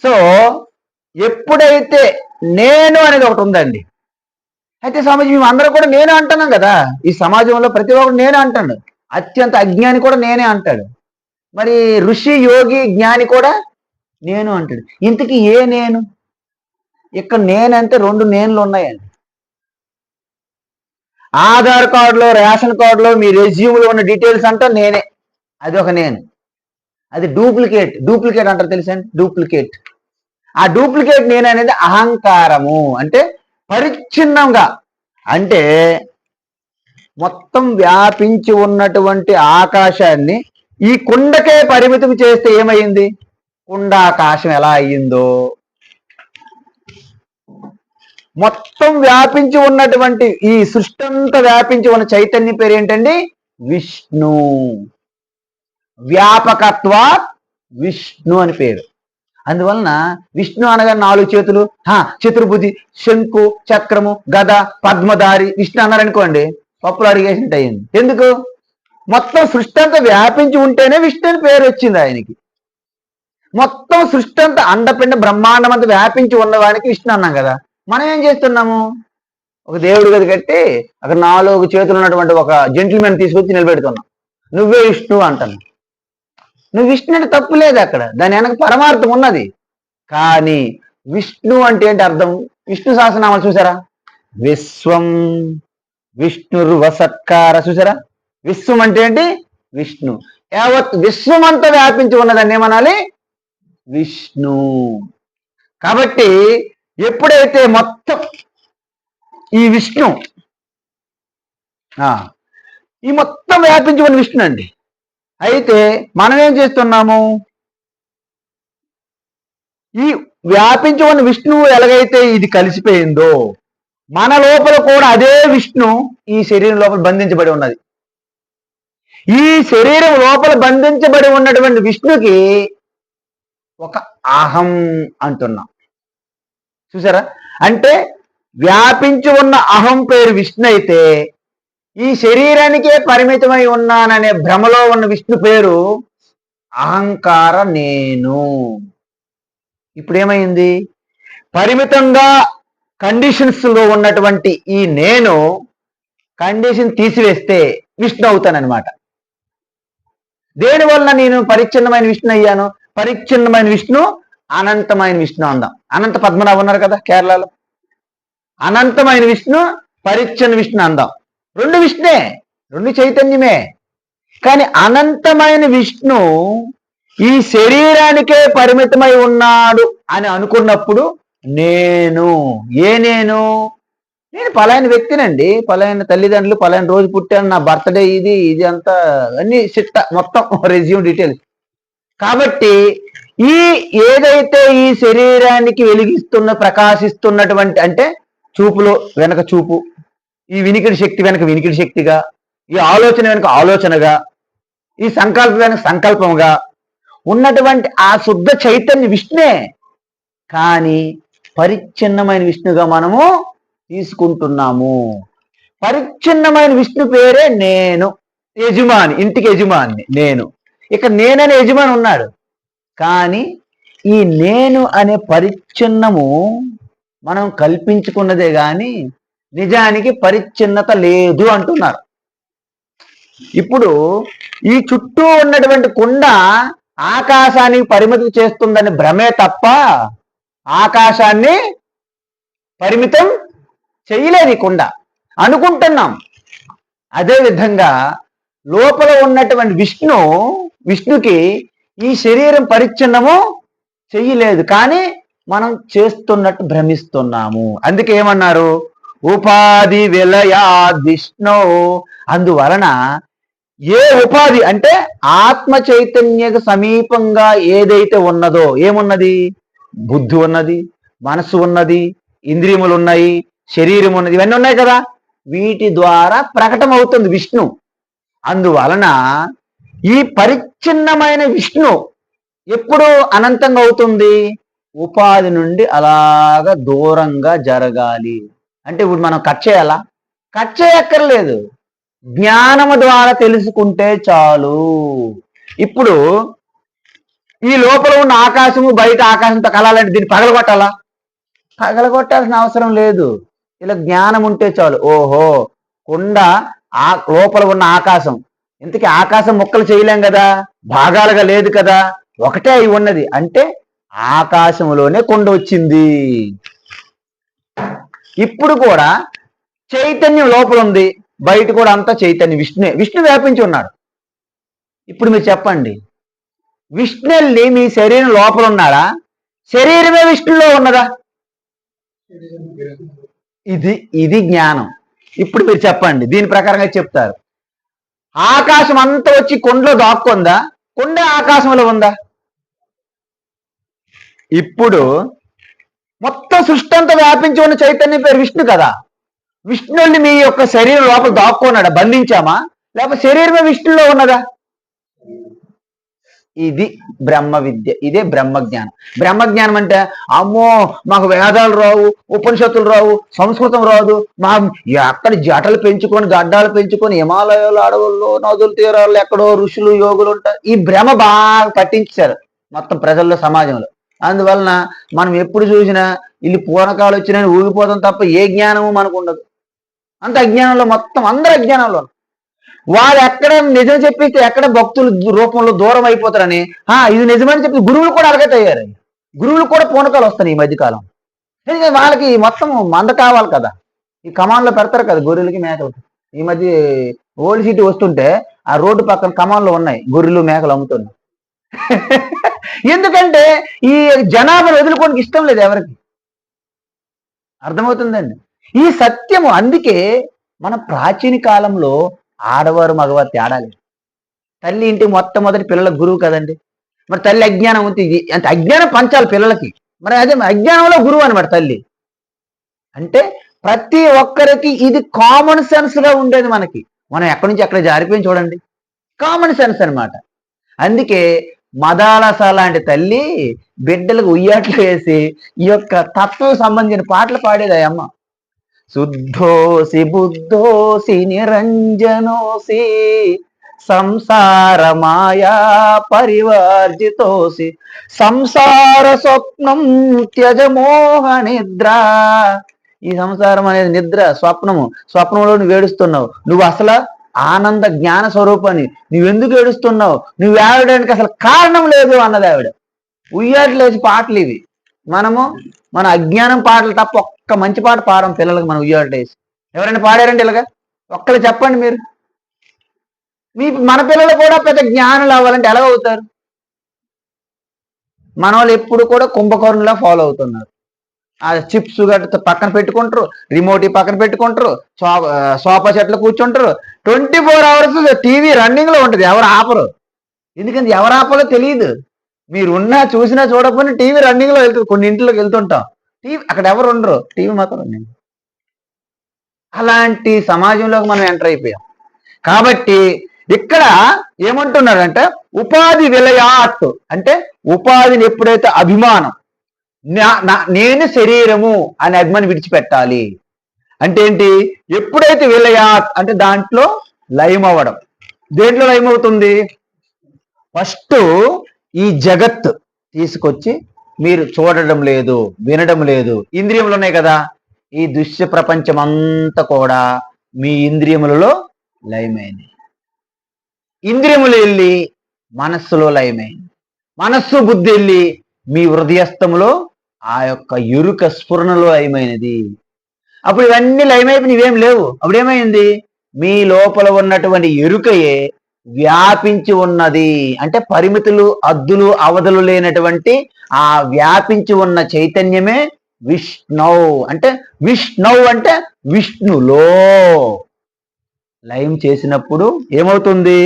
సో ఎప్పుడైతే నేను అనేది ఒకటి ఉందండి, అయితే స్వామీజీ మేము అందరూ కూడా నేను అంటున్నాం కదా, ఈ సమాజంలో ప్రతి ఒక్కరు నేనే అంటాడు. అత్యంత అజ్ఞాని కూడా నేనే అంటాడు. మరి ఋషి, యోగి, జ్ఞాని కూడా నేను అంటాడు. ఇంతకీ ఏ నేను? ఇక్కడ నేనంటే 2 నేనులు ఉన్నాయండి. ఆధార్ కార్డులో, రేషన్ కార్డులో, మీ రెజ్యూమ్లో ఉన్న డీటెయిల్స్ అంతా నేనే. అది ఒక నేను. అది డూప్లికేట్ అంటారు తెలుసండి, డూప్లికేట్. ఆ డూప్లికేట్ నేను అనేది అహంకారము. అంటే పరిచ్ఛిన్నంగా, అంటే మొత్తం వ్యాపించి ఉన్నటువంటి ఆకాశాన్ని ఈ కుండకే పరిమితం చేస్తే ఏమైంది? కుండాకాశం ఎలా అయ్యిందో, మొత్తం వ్యాపించి ఉన్నటువంటి ఈ సృష్టి అంతా వ్యాపించి ఉన్న చైతన్యం పేరు ఏంటండి? విష్ణు. వ్యాపకత్వ విష్ణు అని పేరు. అందువలన విష్ణు అనగా 4 చేతులు, చతుర్భుజి, శంకు, చక్రము, గద, పద్మధారి విష్ణు అన్నారనుకోండి, పప్పులు అడిగేసినట్టు అయింది. ఎందుకు? మొత్తం సృష్టి అంతా వ్యాపించి ఉంటేనే విష్ణు అని పేరు వచ్చింది ఆయనకి. మొత్తం సృష్టి అంతా అండపిండ బ్రహ్మాండం అంతా వ్యాపించి ఉన్నవానికి విష్ణు అన్నాం కదా. మనం ఏం చేస్తున్నాము? ఒక దేవుడి గది కట్టి అక్కడ 4 చేతులు ఉన్నటువంటి ఒక జెంటిల్మెన్ తీసుకొచ్చి నిలబెడుతున్నాం. నువ్వే విష్ణు అంటాను. నువ్వు విష్ణు అంటే తప్పు లేదు, అక్కడ దాని వెనక పరమార్థం ఉన్నది. కానీ విష్ణు అంటే ఏంటి అర్థం? విష్ణు సహస్రనామాలు చూసారా? విశ్వం విష్ణుర్వసత్కార. చూసారా? విశ్వం అంటే ఏంటి? విష్ణు. యావత్ విశ్వం అంతా వ్యాపించి ఉన్నదాన్ని ఏమనాలి? విష్ణు. కాబట్టి ఎప్పుడైతే మొత్తం ఈ విష్ణు ఈ మొత్తం వ్యాపించి ఉన్న విష్ణు అండి. అయితే మనం ఏం చేస్తున్నాము? ఈ వ్యాపించి ఉన్న విష్ణువు ఎలాగైతే ఇది కలిసిపోయిందో మన లోపల కూడా అదే విష్ణు ఈ శరీరం లోపల బంధించబడి ఉన్నది. ఈ శరీరం లోపల బంధించబడి ఉన్నటువంటి విష్ణుకి ఒక అహం అంటున్నాం. చూసారా? అంటే వ్యాపించి ఉన్న అహం పేరు విష్ణు అయితే ఈ శరీరానికే పరిమితమై ఉన్నాననే భ్రమలో ఉన్న విష్ణు పేరు అహంకార నేను. ఇప్పుడు ఏమైంది? పరిమితంగా కండిషన్స్ లో ఉన్నటువంటి ఈ నేను కండిషన్ తీసివేస్తే విష్ణు అవుతానన్నమాట. దేనివల్ల నేను పరిచ్ఛిన్నమైన విష్ణు అయ్యాను? పరిచ్ఛిన్నమైన విష్ణు అనంతమైన విష్ణు అందాం. అనంత పద్మనాభం ఉన్నారు కదా కేరళలో, అనంతమైన విష్ణు, పరిచ్ఛిన్న విష్ణు అందాం. 2 విష్ణే, 2 చైతన్యమే. కానీ అనంతమైన విష్ణు ఈ శరీరానికే పరిమితమై ఉన్నాడు అని అనుకున్నప్పుడు నేను నేను పలాయన వ్యక్తినండి, పలాయన తల్లిదండ్రులు, పలాయన రోజు పుట్టాను, నా బర్త్డే ఇది అంతా అన్ని సిట్ట మొత్తం రెజ్యూమ్ డీటెయిల్స్. కాబట్టి ఈ ఏదైతే ఈ శరీరానికి వెలిగిస్తున్న ప్రకాశిస్తున్నటువంటి, అంటే చూపులో వెనక చూపు, ఈ వినికిడి శక్తి వెనక వినికిడి శక్తిగా, ఈ ఆలోచన వెనక ఆలోచనగా, ఈ సంకల్పం వెనక సంకల్పంగా ఉన్నటువంటి ఆ శుద్ధ చైతన్య విష్ణునే. కానీ పరిచ్ఛిన్నమైన విష్ణుగా మనము తీసుకుంటున్నాము. పరిచ్ఛిన్నమైన విష్ణు పేరే నేను. యజమాని, ఇంటికి యజమాని నేను. ఇక నేననే యజమాని ఉన్నాడు. కానీ ఈ నేను అనే పరిచ్ఛిన్నము మనం కల్పించుకున్నదే గాని నిజానికి పరిచ్ఛిన్నత లేదు అంటున్నారు. ఇప్పుడు ఈ చుట్టూ ఉన్నటువంటి కుండ ఆకాశానికి పరిమితం చేస్తుందని భ్రమే తప్ప ఆకాశాన్ని పరిమితం చేయలేదు ఈ కుండ, అనుకుంటున్నాం. అదే విధంగా లోపల ఉన్నటువంటి విష్ణుకి ఈ శరీరం పరిచ్ఛిన్నము చెయ్యలేదు, కానీ మనం చేస్తున్నట్టు భ్రమిస్తున్నాము. అందుకే ఏమన్నారు? ఉపాధి విలయా విష్ణు. అందువలన ఏ ఉపాధి అంటే ఆత్మ చైతన్యకు సమీపంగా ఏదైతే ఉన్నదో, ఏమున్నది? బుద్ధి ఉన్నది, మనసు ఉన్నది, ఇంద్రియములు ఉన్నాయి, శరీరం ఉన్నది, ఇవన్నీ ఉన్నాయి కదా. వీటి ద్వారా ప్రకటన అవుతుంది విష్ణు. అందువలన ఈ పరిచ్ఛిన్నమైన విష్ణు ఎప్పుడు అనంతంగా అవుతుంది? ఉపాధి నుండి అలాగా దూరంగా జరగాలి. అంటే ఇప్పుడు మనం కట్ చేయాలా? కట్ చేయక్కర్లేదు, జ్ఞానము ద్వారా తెలుసుకుంటే చాలు. ఇప్పుడు ఈ లోపల ఉన్న ఆకాశము బయట ఆకాశంతో కలాలంటే దీన్ని పగలగొట్టాలా? పగలగొట్టాల్సిన అవసరం లేదు. ఇలా జ్ఞానం ఉంటే చాలు. ఓహో, కుండ ఆ లోపల ఉన్న ఆకాశం, ఇంతకీ ఆకాశం ముక్కలు చేయలేం కదా, భాగాలుగా లేదు కదా, ఒకటే అయి ఉన్నది అంటే ఆకాశంలోనే కుండ వచ్చింది. ఇప్పుడు కూడా చైతన్యం లోపల ఉంది, బయట కూడా అంతా చైతన్యం, విష్ణు వ్యాపించి ఉన్నాడు. ఇప్పుడు మీరు చెప్పండి, విష్ణుల్ని మీ శరీరం లోపల ఉన్నాడా? శరీరమే విష్ణులో ఉన్నదా? ఇది జ్ఞానం. ఇప్పుడు మీరు చెప్పండి, దీని ప్రకారంగా చెప్తారు. ఆకాశం అంతా వచ్చి కుండలో దాక్కుందా? కుండ ఆకాశంలో ఉందా? ఇప్పుడు మొత్తం సృష్టి అంతా వ్యాపించి ఉన్న చైతన్యం పేరు విష్ణు కదా. విష్ణుని మీ యొక్క శరీరం లోపల దాక్కున్నాడా? బంధించామా? లేకపోతే శరీరమే విష్ణులో ఉన్నదా? ఇది బ్రహ్మ విద్య, ఇదే బ్రహ్మజ్ఞానం. బ్రహ్మజ్ఞానం అంటే అమ్మో మాకు వేదాలు రావు, ఉపనిషత్తులు రావు, సంస్కృతం రాదు, మా ఎక్కడ జటలు పెంచుకొని గడ్డాలు పెంచుకొని హిమాలయాలు అడవుల్లో నదుల తీరాల్లో ఎక్కడో ఋషులు యోగులు ఉంటారు. ఈ భ్రమ బాగా పట్టించారు మొత్తం ప్రజల్లో, సమాజంలో. అందువలన మనం ఎప్పుడు చూసినా వీళ్ళు పూనకాలు వచ్చినాయని ఊగిపోతాం తప్ప ఏ జ్ఞానము మనకు ఉండదు. అంత అజ్ఞానంలో, మొత్తం అందరు అజ్ఞానంలో. వాడు ఎక్కడ నిజం చెప్పిస్తే ఎక్కడ భక్తులు రూపంలో దూరం అయిపోతారని ఇది నిజమని చెప్పి గురువులు కూడా అలాగే తయారయ్యారు. గురువులు కూడా పూనకాలు వస్తాయి ఈ మధ్యకాలం. ఎందుకంటే వాళ్ళకి మొత్తం మంద కావాలి కదా. ఈ కమాన్లో పెడతారు కదా గొర్రెలకి మేకలకి. ఈ మధ్య ఓల్డ్ సిటీ వస్తుంటే ఆ రోడ్డు పక్కన కమాన్లు ఉన్నాయి, గొర్రెలు మేకలు అమ్ముతున్నాయి. ఎందుకంటే ఈ జనాభాను వదులుకోవడానికి ఇష్టం లేదు ఎవరికి. అర్థమవుతుందండి ఈ సత్యము. అందుకే మన ప్రాచీన కాలంలో ఆడవారు మగవారు తేడా లేదు. తల్లి ఇంటి మొట్టమొదటి పిల్లల గురువు కదండి. మరి తల్లి అజ్ఞానం ఉంది, అంటే అజ్ఞానం పంచాలి పిల్లలకి. మరి అదే అజ్ఞానంలో గురువు అనమాట తల్లి. అంటే ప్రతి ఒక్కరికి ఇది కామన్ సెన్స్ గా ఉండేది మనకి. మనం ఎక్కడి నుంచి ఎక్కడ జారిపోయి చూడండి, కామన్ సెన్స్ అనమాట. అందుకే మదాలస లాంటి తల్లి బిడ్డలకు ఉయ్యాట్లు వేసి ఈ యొక్క తత్వం సంబంధించిన పాటలు పాడేది ఆ అమ్మ. శుద్ధోసి బుద్ధోసి నిరంజనోసి సంసార మాయా పరివర్జితోసి సంసార స్వప్నం త్యజమోహ నిద్ర. ఈ సంసారం అనేది నిద్ర, స్వప్నంలో నువ్వు ఏడుస్తున్నావు. నువ్వు అసలు ఆనంద జ్ఞాన స్వరూపాన్ని, నువ్వెందుకు ఏడుస్తున్నావు? నువ్వు ఏడడానికి అసలు కారణం లేదు అన్నది ఆవిడ. ఉయ్యాట్లేసి పాటలు ఇవి. మన అజ్ఞానం పాటలు తప్ప ఒక్క మంచి పాట పాడం పిల్లలకు మనం ఉయ్యాట్లేసి. ఎవరైనా పాడారండి ఇలాగా? ఒక్కరు చెప్పండి మీరు. మన పిల్లలు కూడా పెద్ద జ్ఞానులు అవ్వాలంటే ఎలా అవుతారు? మన వాళ్ళు ఎప్పుడు కూడా కుంభకర్ణులా ఫాలో అవుతున్నారు. ఆ చిప్స్ గట్ట పక్కన పెట్టుకుంటారు, రిమోట్ పక్కన పెట్టుకుంటారు, సోఫా సెట్లు కూర్చుంటారు. 24 hours టీవీ రన్నింగ్ లో ఉంటుంది, ఎవరు ఆపరు. ఎందుకంటే ఎవరు ఆపాలో తెలియదు. మీరున్నా చూసినా చూడకపోయినా టీవీ రన్నింగ్ లో వెళ్తుంది. కొన్ని ఇంట్లోకి వెళ్తుంటాం, టీవీ అక్కడ ఎవరు ఉండరు, టీవీ మాత్రం రన్నింగ్. అలాంటి సమాజంలోకి మనం ఎంటర్ అయిపోయాం. కాబట్టి ఇక్కడ ఏమంటున్నారంటే ఉపాధి విలయాత్ అంటే ఉపాధిని ఎప్పుడైతే అభిమానం, నేను శరీరము అనే అభిమానం విడిచిపెట్టాలి. అంటే ఏంటి? ఎప్పుడైతే విలయాత్ అంటే దాంట్లో లయం అవ్వడం. దేంట్లో లయం అవుతుంది? ఫస్ట్ ఈ జగత్ తీసుకొచ్చి మీరు చూడడం లేదు, వినడం లేదు, ఇంద్రియములు ఉన్నాయి కదా, ఈ దృశ్య ప్రపంచం అంతా కూడా మీ ఇంద్రియములలో లయమైంది. ఇంద్రియములు వెళ్ళి మనస్సులో లయమైంది. మనస్సు బుద్ధి వెళ్ళి మీ హృదయస్థములో ఆ యొక్క ఎరుక స్ఫురణలో లయమైనది. అప్పుడు ఇవన్నీ లయమైపు నీవేం లేవు. అప్పుడు ఏమైంది? మీ లోపల ఉన్నటువంటి ఎరుకయే వ్యాపించి ఉన్నది. అంటే పరిమితులు, అద్దులు, అవధులు లేనటువంటి ఆ వ్యాపించి ఉన్న చైతన్యమే విష్ణు. అంటే విష్ణు అంటే విష్ణులో లయం చేసినప్పుడు ఏమవుతుంది?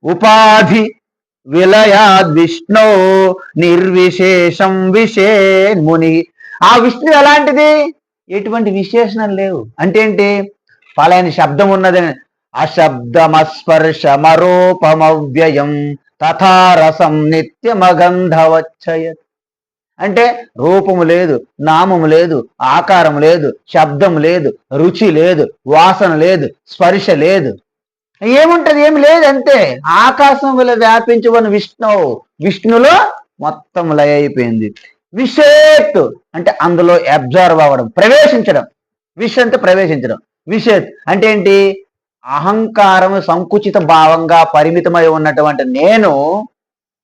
ఉపాధి విలయాద్ విష్ణు నిర్విశేషం విషేన్ముని. ఆ విష్ణు ఎలాంటిది? ఎటువంటి విశేషణం లేవు. అంటే ఏంటి? పలాని శబ్దం ఉన్నదని. అశబ్దమస్పర్శమరూపమవ్యయం తథారసం నిత్యమగంధవచ్చయత్. అంటే రూపము లేదు, నామము లేదు, ఆకారం లేదు, శబ్దం లేదు, రుచి లేదు, వాసన లేదు, స్పర్శ లేదు. ఏముంటది? ఏమి లేదు. అంతే. ఆకాశం వల్ల వ్యాపించి ఉన్న విష్ణులో మొత్తం లయ అయిపోయింది. విషేత్ అంటే అందులో అబ్జర్వ్ అవ్వడం, ప్రవేశించడం. విష్ అంటే ప్రవేశించడం. విషేత్ అంటే ఏంటి? అహంకారం సంకుచిత భావంగా పరిమితమై ఉన్నటువంటి నేను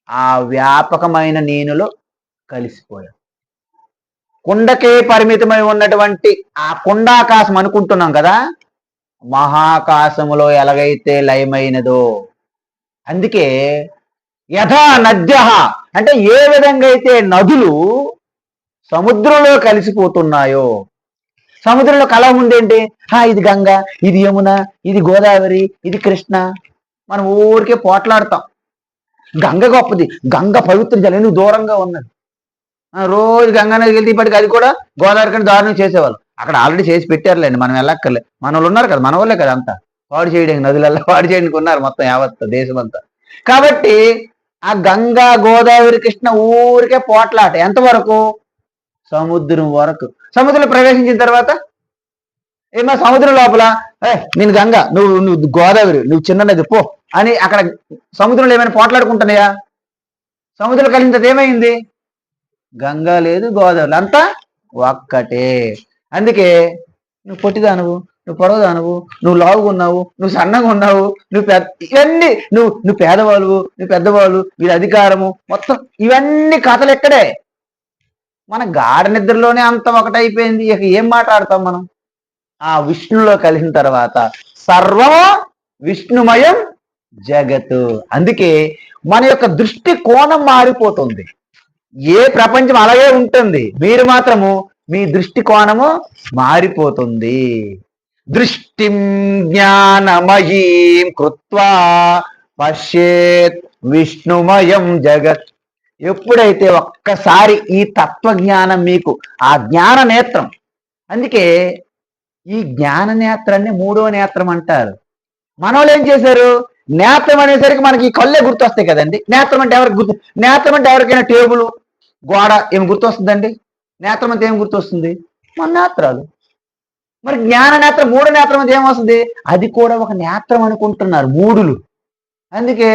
ఆ వ్యాపకమైన నేనులో కలిసిపోయాను. కుండకే పరిమితమై ఉన్నటువంటి ఆ కుండాకాశం అనుకుంటున్నాం కదా, మహాకాశములో ఎలాగైతే లయమైనదో. అందుకే యథా నద్య అంటే ఏ విధంగా అయితే నదులు సముద్రంలో కలిసిపోతున్నాయో. సముద్రంలో కళ ఉందేంటి? ఇది గంగ, ఇది యమున, ఇది గోదావరి, ఇది కృష్ణ. మనం ఊరికే పోట్లాడతాం. గంగ గొప్పది, గంగ పవిత్ర జలం ఎందుకు దూరంగా ఉన్నది. రోజు గంగా నదికి వెళ్తే ఇప్పటికి అది కూడా గోదావరి కంటే దారుణం చేసేవాళ్ళు. అక్కడ ఆల్రెడీ చేసి పెట్టారులేండి, మనం వెళ్ళక్కర్లే. మన వాళ్ళు ఉన్నారు కదా, మన వాళ్ళే కదా అంతా పాడు చేయడానికి, నదులల్లా పాడు చేయడానికి ఉన్నారు మొత్తం యావత్ దేశం అంతా. కాబట్టి ఆ గంగా గోదావరి కృష్ణ ఊరికే పోట్లాట. ఎంతవరకు? సముద్రం వరకు. సముద్రంలో ప్రవేశించిన తర్వాత ఏమో సముద్రం లోపల నేను గంగ, నువ్వు గోదావరి, నువ్వు చిన్న నది పో అని అక్కడ సముద్రంలో ఏమైనా పోట్లాడుకుంటున్నాయా? సముద్రం కలిగిన తర్వాత ఏమైంది? గంగా లేదు, గోదావరి అంతా ఒక్కటే. అందుకే నువ్వు పొట్టిదానువు, నువ్వు పొడవుదానువు, నువ్వు లావుగున్నావు, నువ్వు సన్నగా ఉన్నావు, నువ్వు ఇవన్నీ నువ్వు పేదవాళ్ళు, నువ్వు పెద్దవాళ్ళు, వీడి అధికారము మొత్తం ఇవన్నీ కథలు ఎక్కడే. మన గాఢ నిద్రలోనే అంత ఒకటైపోయింది. ఇక ఏం మాట్లాడతాం మనం? ఆ విష్ణులో కలిసిన తర్వాత సర్వం విష్ణుమయం జగత్. అందుకే మన యొక్క దృష్టి కోణం మారిపోతుంది. ఏ ప్రపంచం అలాగే ఉంటుంది, మీరు మాత్రము మీ దృష్టి కోణము మారిపోతుంది. దృష్టిం జ్ఞానమయీం కృత్వా పశ్యేత్ విష్ణుమయం జగత్. ఎప్పుడైతే ఒక్కసారి ఈ తత్వజ్ఞానం మీకు ఆ జ్ఞాన నేత్రం. అందుకే ఈ జ్ఞాన నేత్రాన్ని మూడో నేత్రం అంటారు. మనోళ్ళు ఏం చేశారు? నేత్రం అనేసరికి మనకి ఈ కళ్ళే గుర్తొస్తాయి కదండి. నేత్రం అంటే ఎవరికి గుర్తు? నేత్రం అంటే ఎవరికైనా టేబుల్, గోడ ఏం గుర్తొస్తుందండి? నేత్రం అంటే ఏం గుర్తొస్తుంది? మన నేత్రాలు. మరి జ్ఞాన నేత్రం, మూడో నేత్రం అంటే ఏమొస్తుంది? అది కూడా ఒక నేత్రం అనుకుంటున్నారు మూడులు. అందుకే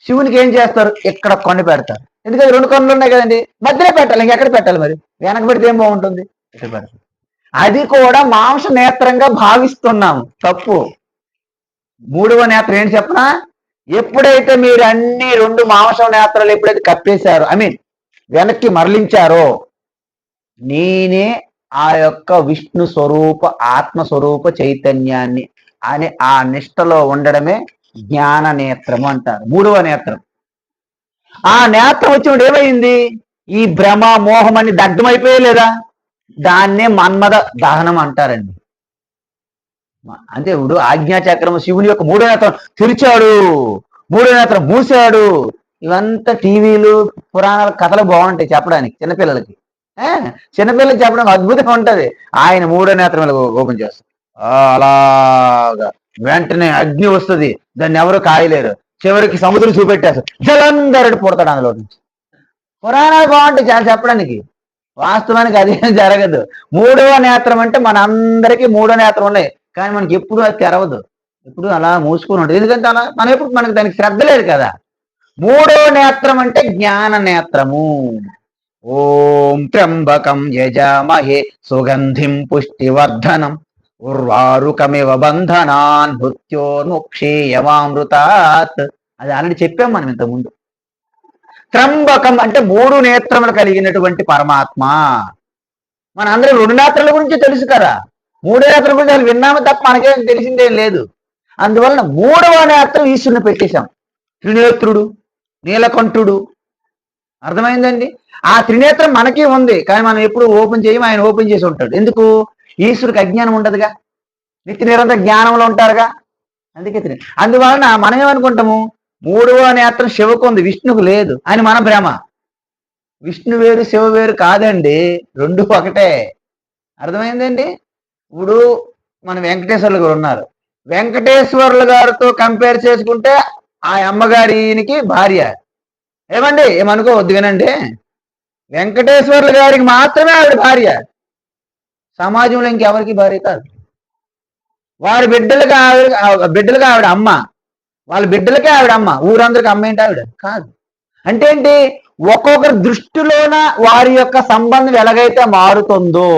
శివునికి ఏం చేస్తారు? ఇక్కడ కన్ను పెడతారు. ఎందుకంటే రెండు కన్నులు ఉన్నాయి కదండి, మధ్యలో పెట్టాలి. ఇంకెక్కడ పెట్టాలి? మరి వెనక పెడితే ఏం బాగుంటుంది? ఇక్కడ పెడతారు. అది కూడా మాంస నేత్రంగా భావిస్తున్నాం. తప్పు. మూడవ నేత్రం ఏంటి చెప్పనా? ఎప్పుడైతే మీరు అన్ని రెండు మాంసం నేత్రాలు ఎప్పుడైతే కప్పేశారో, వెనక్కి మరలించారో, నేనే ఆ యొక్క విష్ణు స్వరూప ఆత్మస్వరూప చైతన్యాన్ని అని ఆ నిష్టలో ఉండడమే జ్ఞాన నేత్రము అంటారు. మూడవ నేత్రం. ఆ నేత్రం వచ్చినప్పుడు ఏమైంది? ఈ భ్రమ మోహం అని దగ్ధమైపోయలేదా? దాన్నే మన్మద దహనం అంటారండి. అంటే ఇప్పుడు ఆజ్ఞాచక్రము శివుని యొక్క మూడో నేత్రం తెరిచాడు, మూడో నేత్రం మూసాడు. ఇవంతా టీవీలు పురాణాల కథలు బాగుంటాయి చెప్పడానికి చిన్నపిల్లలకి. చిన్నపిల్లలకి చెప్పడానికి అద్భుతంగా ఉంటది. ఆయన మూడో నేత్రం ఓపెన్ చేస్తారు, అలాగా వెంటనే అగ్ని వస్తుంది, దాన్ని ఎవరు కాయలేరు. చివరికి సముద్రం చూపెట్టేస్తారు, జలంధరుడు పుడతాడు అందులో నుంచి. పురాణాలు బాగుంటాయి చాలా చెప్పడానికి. వాస్తవానికి అదేం జరగదు. మూడవ నేత్రం అంటే మన అందరికీ మూడో నేత్రం ఉన్నాయి, కానీ మనకి ఎప్పుడు అది తెరవదు, ఎప్పుడు అలా మూసుకొని ఉంటుంది. ఎందుకంటే అలా మనకు దానికి శ్రద్ధ లేదు కదా. మూడో నేత్రం అంటే జ్ఞాన నేత్రము. ఓం త్ర్యంబకం యజామహే సుగంధిం పుష్టివర్ధనం ఉర్వారుకమివ బంధనాన్ మృత్యోర్ముక్షేయమామృతాత్. అది ఆల్రెడీ చెప్పాం మనం ఇంతకుముందు. త్రంబకం అంటే 3 నేత్రములు కలిగినటువంటి పరమాత్మ. మన అందరం 2 నేత్రాల గురించి తెలుసు కదా, 3 నేత్రాల గురించి అసలు విన్నాము తప్ప మనకేం తెలిసిందేం లేదు. అందువలన 3వ నేత్రం ఈశ్వరుని పెట్టేశాం. త్రినేత్రుడు, నీలకంఠుడు. అర్థమైందండి? ఆ త్రినేత్రం మనకి ఉంది, కానీ మనం ఎప్పుడు ఓపెన్ చేయం, ఆయన ఓపెన్ చేసి ఉంటాడు. ఎందుకు? ఈశ్వరుడికి అజ్ఞానం ఉండదుగా, నిత్య నిరంతర జ్ఞానంలో ఉంటారుగా, అందుకే అందువలన మనం ఏమనుకుంటాము, 3వ నేత్రం శివకు ఉంది, విష్ణుకు లేదు అని మన భ్రమ. విష్ణు వేరు శివ వేరు కాదండి, 2 ఒకటే. అర్థమైందండి? ఇప్పుడు మన వెంకటేశ్వర్లు గారు ఉన్నారు, వెంకటేశ్వర్లు గారితో కంపేర్ చేసుకుంటే ఆ అమ్మగారికి భార్య. ఏమండి, ఏమనుకోవద్దు, వినండి. వెంకటేశ్వర్లు గారికి మాత్రమే ఆవిడ భార్య, సమాజంలో ఇంకెవరికి భార్య కాదు. వారి బిడ్డలుగా ఆవిడ అమ్మ, వాళ్ళ బిడ్డలకే ఆవిడ అమ్మ, ఊరందరికి అమ్మ ఏంటి ఆవిడ కాదు. అంటే ఏంటి? ఒక్కొక్కరి దృష్టిలోన వారి యొక్క సంబంధం ఎలాగైతే మారుతుందో,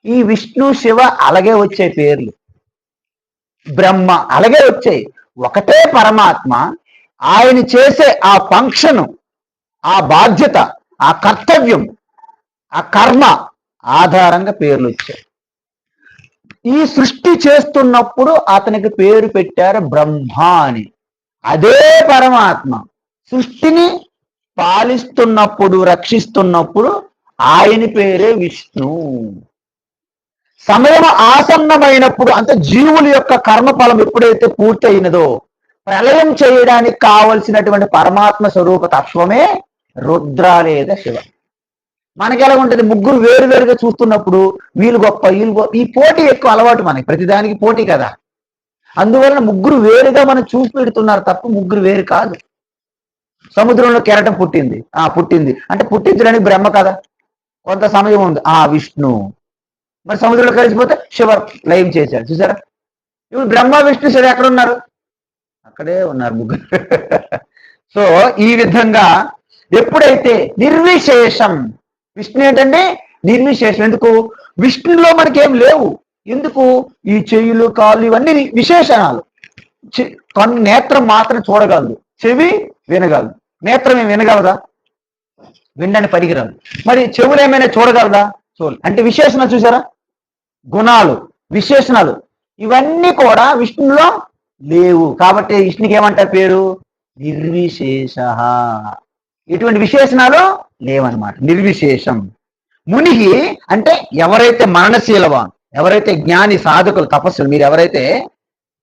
ఈ విష్ణు శివ అలాగే వచ్చే పేర్లు, బ్రహ్మ అలాగే వచ్చాయి. ఒకటే పరమాత్మ, ఆయన చేసే ఆ ఫంక్షన్, ఆ బాధ్యత, ఆ కర్తవ్యం, ఆ కర్మ ఆధారంగా పేర్లు వచ్చాయి. ఈ సృష్టి చేస్తున్నప్పుడు అతనికి పేరు పెట్టారు బ్రహ్మ అని. అదే పరమాత్మ సృష్టిని పాలిస్తున్నప్పుడు, రక్షిస్తున్నప్పుడు ఆయన పేరే విష్ణు. సమయం ఆసన్నమైనప్పుడు, అంటే జీవుల యొక్క కర్మఫలం ఎప్పుడైతే పూర్తి అయినదో, ప్రళయం చేయడానికి కావలసినటువంటి పరమాత్మ స్వరూప తత్వమే రుద్ర లేదా శివ. మనకి ఎలా ఉంటుంది, ముగ్గురు వేరువేరుగా చూస్తున్నప్పుడు వీళ్ళు గొప్ప వీళ్ళు గొప్ప, ఈ పోటీ ఎక్కువ అలవాటు మనకి, ప్రతిదానికి పోటీ కదా. అందువలన ముగ్గురు వేరుగా మనం చూసి పెడుతున్నారు తప్ప ముగ్గురు వేరు కాదు. సముద్రంలో కెరటం పుట్టింది అంటే పుట్టించడానికి బ్రహ్మ కదా, కొంత సమయం ఉంది, విష్ణు. మరి సముద్రంలో కలిసిపోతే శివ లయం చేశాడు, చూసారా? ఇప్పుడు బ్రహ్మ విష్ణు శివ ఎక్కడ ఉన్నారు? అక్కడే ఉన్నారు ముగ్గురు. సో ఈ విధంగా ఎప్పుడైతే నిర్విశేషం, విష్ణు ఏంటంటే నిర్విశేషం. ఎందుకు? విష్ణులో మనకేం లేవు. ఎందుకు? ఈ చెయ్యులు కాళ్ళు ఇవన్నీ విశేషణాలు. కన్ను నేత్రం మాత్రం చూడగలదు, చెవి వినగలదు. నేత్రం ఏం వినగలదా? వినడానికి పనికిరాదు. మరి చెవులు ఏమైనా చూడగలదా? చూడాలి. అంటే విశేషణాలు చూసారా, గుణాలు, విశేషణాలు ఇవన్నీ కూడా విష్ణులో లేవు. కాబట్టి విష్ణుకి ఏమంటారు పేరు? నిర్విశేష. ఇటువంటి విశేషణాలు లేవన్నమాట, నిర్విశేషం. మునిగి అంటే ఎవరైతే మరణశీలవాన్, ఎవరైతే జ్ఞాని, సాధకులు, తపస్సులు, మీరు ఎవరైతే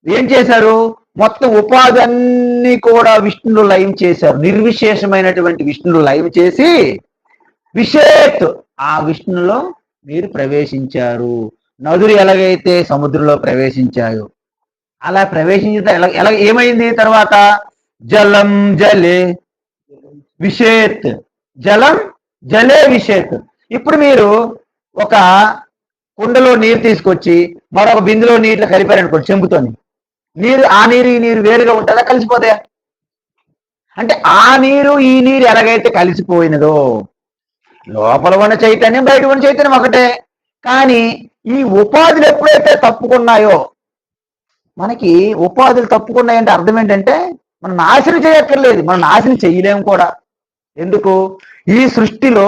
ఏం చేశారు, మొత్తం ఉపాధి అన్ని కూడా విష్ణులు లయం చేశారు, నిర్విశేషమైనటువంటి విష్ణులు లయం చేసి విశేష్ ఆ విష్ణులో మీరు ప్రవేశించారు. నదులు ఎలాగైతే సముద్రంలో ప్రవేశించాయో అలా ప్రవేశించిన ఎలా ఏమైంది తర్వాత? జలం జలే విషేత్, జలం జలే విషేత్. ఇప్పుడు మీరు ఒక కుండలో నీరు తీసుకొచ్చి మరొక బిందులో నీటిలో కలిపారనుకోండి, చెంబుతోని, నీరు ఆ నీరు ఈ నీరు వేరుగా ఉంటుందా, కలిసిపోతాయా? అంటే ఆ నీరు ఈ నీరు ఎలాగైతే కలిసిపోయినదో, లోపల ఉన్న చైతన్యం బయట ఉన్న చైతన్యం ఒకటే. కానీ ఈ ఉపాధులు ఎప్పుడైతే తప్పుకున్నాయో, మనకి ఉపాధులు తప్పుకున్నాయంటే అర్థం ఏంటంటే మనం నాశనం చేయక్కర్లేదు, మనం నాశనం చేయలేము కూడా. ఎందుకు? ఈ సృష్టిలో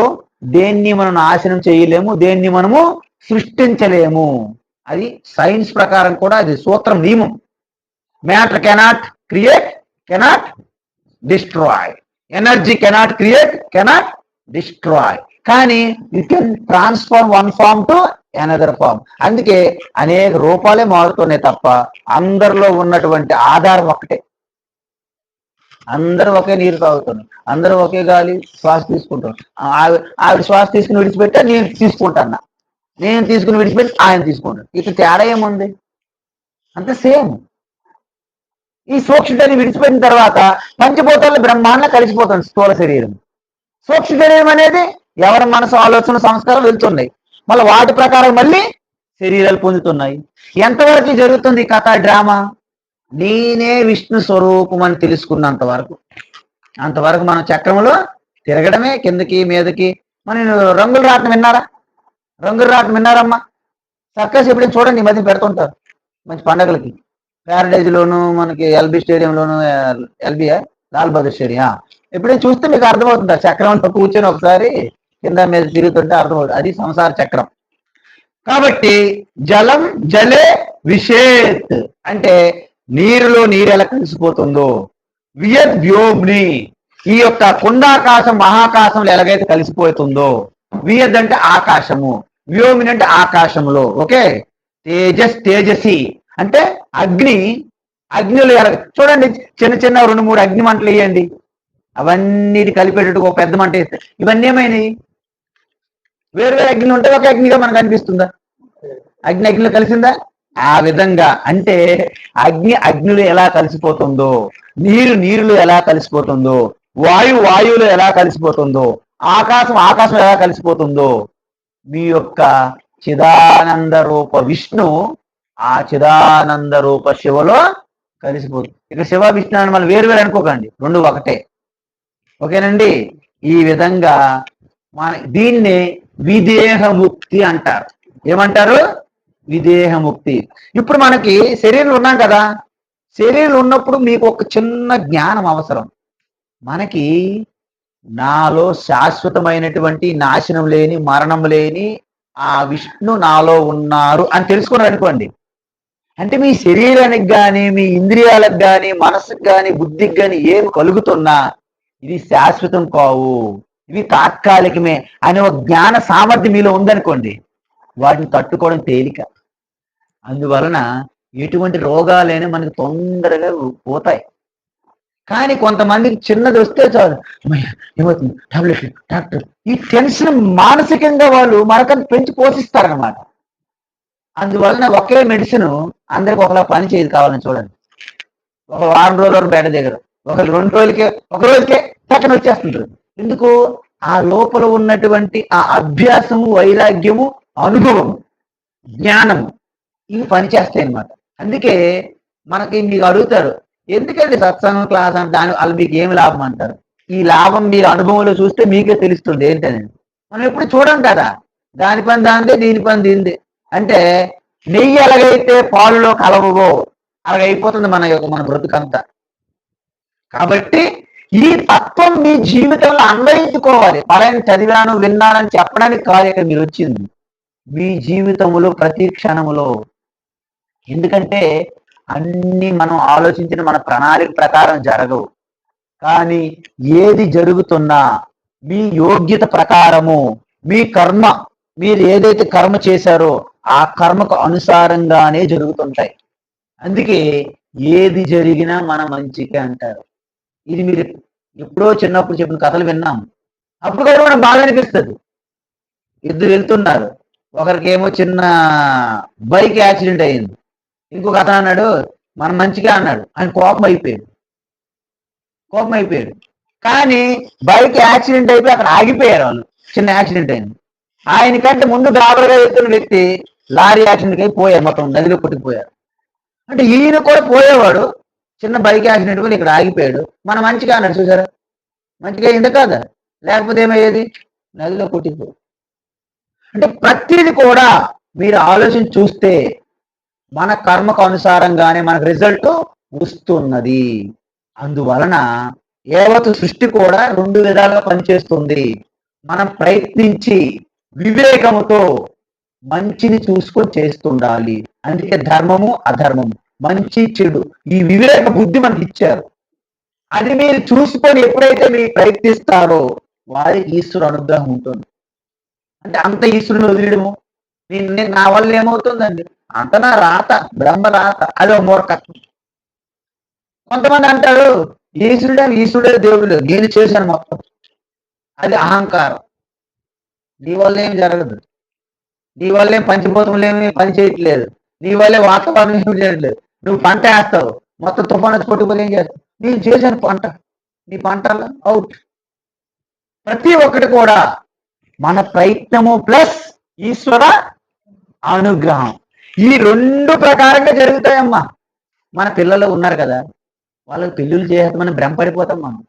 దేన్ని మనం నాశనం చేయలేము, దేన్ని మనము సృష్టించలేము. అది సైన్స్ ప్రకారం కూడా అది సూత్రం, నియమం. Matter cannot create, cannot destroy. Energy cannot create, cannot destroy. కానీ you can transform one form to another form. అందుకే అనేక రూపాలే మారుతున్నాయి తప్ప అందరిలో ఉన్నటువంటి ఆధారం ఒకటే. అందరూ ఒకే నీరు తాగుతున్నారు, అందరూ ఒకే గాలి శ్వాస తీసుకుంటారు. ఆవిడ శ్వాస తీసుకుని విడిచిపెట్టా, నేను తీసుకుంటాను, నేను తీసుకుని విడిచిపెట్టి ఆయన తీసుకుంటాను. ఇక తేడా ఏముంది? అంత సేమ్. ఈ సూక్ష్మతని విడిచిపెట్టిన తర్వాత పంచభూతాల బ్రహ్మాండ కలిసిపోతుంది స్థూల శరీరం. సూక్ష్మ శరీరం అనేది ఎవరి మనసు, ఆలోచన, సంస్కారం వెళ్తున్నాయి, మళ్ళీ వాటి ప్రకారం మళ్ళీ శరీరాలు పొందుతున్నాయి. ఎంతవరకు జరుగుతుంది కథ, డ్రామా? నేనే విష్ణు స్వరూపం అని తెలుసుకున్నంత వరకు, అంతవరకు మనం చక్రంలో తిరగడమే, కిందకి మీదకి. మనం రంగులు రాటం విన్నారా? రంగులు రాటం విన్నారమ్మా? సర్కస్ ఎప్పుడైనా చూడండి, ఈ మధ్య పెడుతుంటారు మంచి పండగలకి. ప్యారడైజ్ లోను, మనకి ఎల్బీ స్టేడియంలోను, ఎల్బియా లాల్ బహదూర్ స్టేడియం. ఎప్పుడైనా చూస్తే మీకు అర్థమవుతుంది. ఆ చక్రంలో కూర్చొని ఒకసారి కింద మీద తిరుగుతుంటే అర్థమవుతుంది. అది సంసార చక్రం. కాబట్టి జలం జలే విషేత్ అంటే నీరులో నీరు ఎలా కలిసిపోతుందో, వియద్ వ్యోమ్ని ఈ యొక్క కుండాకాశం మహాకాశంలో ఎలాగైతే కలిసిపోతుందో, వియద్ అంటే ఆకాశము, వ్యోమిని అంటే ఆకాశంలో. ఓకే, తేజస్ తేజసి అంటే అగ్ని, అగ్నిలో ఎలా చూడండి, చిన్న చిన్న 2-3 అగ్ని మంటలు వేయండి, అవన్నీ కలిపేటట్టు ఒక పెద్ద మంట వేస్తే ఇవన్నీ ఏమైనాయి? వేరు వేరు అగ్ని ఉంటే ఒక అగ్నిగా మనకు అనిపిస్తుందా? అగ్ని అగ్నిలో కలిసిందా? ఆ విధంగా అంటే అగ్ని అగ్నిలో ఎలా కలిసిపోతుందో, నీరు నీరులో ఎలా కలిసిపోతుందో, వాయువు వాయువులో ఎలా కలిసిపోతుందో, ఆకాశం ఆకాశం ఎలా కలిసిపోతుందో, మీ యొక్క చిదానంద రూప విష్ణు ఆ చిదానంద రూప శివలో కలిసిపోతుంది. ఇక శివ విష్ణు అని మనం వేరు వేరు అనుకోకండి, రెండు ఒకటే. ఓకేనండి. ఈ విధంగా మన దీన్ని విదేహముక్తి అంటారు. ఏమంటారు? విదేహముక్తి. ఇప్పుడు మనకి శరీరం ఉన్నాం కదా, శరీరం ఉన్నప్పుడు మీకు ఒక చిన్న జ్ఞానం అవసరం. మనకి నాలో శాశ్వతమైనటువంటి నాశనం లేని మరణం లేని ఆ విష్ణు నాలో ఉన్నారు అని తెలుసుకున్నారు అనుకోండి. అంటే మీ శరీరానికి కానీ, మీ ఇంద్రియాలకు కానీ, మనసుకు కానీ, బుద్ధికి కానీ ఏమి కలుగుతున్నా ఇది శాశ్వతం కావు, ఇవి తాత్కాలికమే అనే ఒక జ్ఞాన సామర్థ్యం మీలో ఉందనుకోండి, వాటిని తట్టుకోవడం తేలిక. అందువలన ఎటువంటి రోగాలైనా మనకు తొందరగా పోతాయి. కానీ కొంతమందికి చిన్నది వస్తే చాలు, ఏమవుతుంది, టాబ్లెట్లు, డాక్టర్, ఈ టెన్షన్ మానసికంగా వాళ్ళు మనకంత పెంచి పోషిస్తారనమాట. అందువలన ఒకే మెడిసిన్ అందరికి ఒకలా పని చేయదు. కావాలని చూడండి, ఒక వారం రోజుల వరకు బయట దగ్గర, ఒక 2 రోజులకే, ఒక రోజుకే పక్కన వచ్చేస్తుంటారు. ఎందుకు? ఆ లోపల ఉన్నటువంటి ఆ అభ్యాసము, వైరాగ్యము, అనుభవము, జ్ఞానము ఇవి పనిచేస్తాయి అన్నమాట. అందుకే మనకి మీకు అడుగుతారు, ఎందుకంటే సత్సంగం క్లాస్ అంటే దాని వాళ్ళు మీకు ఏమి లాభం అంటారు. ఈ లాభం మీరు అనుభవంలో చూస్తే మీకే తెలుస్తుంది ఏంటని. మనం ఎప్పుడు చూడం కదా, దాని పని దాందే, దీని పని దీందే. అంటే నెయ్యి ఎలాగైతే పాలులో కలవవో అలాగైపోతుంది మన బ్రతుకంతా. కాబట్టి ఈ తత్వం మీ జీవితంలో అన్వయించుకోవాలి. పలానా చదివాను విన్నానని చెప్పడానికి కాదు ఇక్కడ మీరు వచ్చింది, మీ జీవితంలో ప్రతి క్షణములో. ఎందుకంటే అన్ని మనం ఆలోచించిన మన ప్రణాళిక ప్రకారం జరగవు. కానీ ఏది జరుగుతున్నా మీ యోగ్యత ప్రకారము, మీ కర్మ, మీరు ఏదైతే కర్మ చేశారో ఆ కర్మకు అనుసారంగానే జరుగుతుంటాయి. అందుకే ఏది జరిగినా మన మంచికే అంటారు. ఇది మీరు ఎప్పుడో చిన్నప్పుడు చెప్పిన కథలు విన్నాం. అప్పుడు కూడా మనకు బాగా అనిపిస్తుంది. ఇద్దరు వెళ్తున్నారు, ఒకరికి ఏమో చిన్న బైక్ యాక్సిడెంట్ అయింది, ఇంకొక అతను అన్నాడు మన మంచిగా అన్నాడు. ఆయన కోపం అయిపోయాడు. కానీ బైక్ యాక్సిడెంట్ అయిపోయి అక్కడ ఆగిపోయారు వాళ్ళు, చిన్న యాక్సిడెంట్ అయింది. ఆయనకంటే ముందు గాబరగా వెళ్తున్న వ్యక్తి లారీ యాక్సిడెంట్ అయి పోయారు, మొత్తం నదిలో కొట్టుకుపోయారు. అంటే ఈయన కూడా పోయేవాడు, చిన్న బైక్ యాక్సిడెంట్ కూడా ఇక్కడ ఆగిపోయాడు, మన మంచిగా అన్నాడు. చూసారా, మంచిగా అయింది కదా, లేకపోతే ఏమయ్యేది, నదిలో కొట్టుకుపోయాడు. అంటే ప్రతిది కూడా మీరు ఆలోచన చూస్తే మన కర్మకు అనుసారంగానే మనకు రిజల్ట్ వస్తున్నది. అందువలన యావత్ సృష్టి కూడా 2 విధాలుగా పనిచేస్తుంది. మనం ప్రయత్నించి వివేకముతో మంచిని చూసుకొని చేస్తుండాలి. అందుకే ధర్మము అధర్మము, మంచి చెడు, ఈ వివేక బుద్ధి మనకి ఇచ్చారు. అది మీరు చూసుకొని ఎప్పుడైతే మీరు ప్రయత్నిస్తారో వారి ఈశ్వరు అనుగ్రహం ఉంటుంది. అంటే అంత ఈశ్వరుని వదిలేయడము, నేను నా వల్ల ఏమవుతుందండి, అంత నా రాత, బ్రహ్మ రాత, అదో మూర్ఖత్వం. కొంతమంది అంటారు ఈశ్వరుడే దేవుడు, నేను చేశాను మొత్తం, అది అహంకారం. నీ వల్ల ఏమి జరగదు, నీ వల్ల ఏం పంచభూతములు ఏమి పని చేయట్లేదు, నీ వల్లే వాతావరణం ఏమి చేయట్లేదు. నువ్వు పంట వేస్తావు, మొత్తం తుఫాను వచ్చి కొట్టుకుని ఏం చేస్తావు, నేను చేశాను పంట, నీ పంటలో అవుట్. ప్రతి ఒక్కటి కూడా మన ప్రయత్నము ప్లస్ ఈశ్వర అనుగ్రహం, ఈ 2 ప్రకారంగా జరుగుతాయమ్మా. మన పిల్లలు ఉన్నారు కదా, వాళ్ళకి పెళ్ళిళ్ళు చేస్తామని భ్రమపడిపోతాం మనం.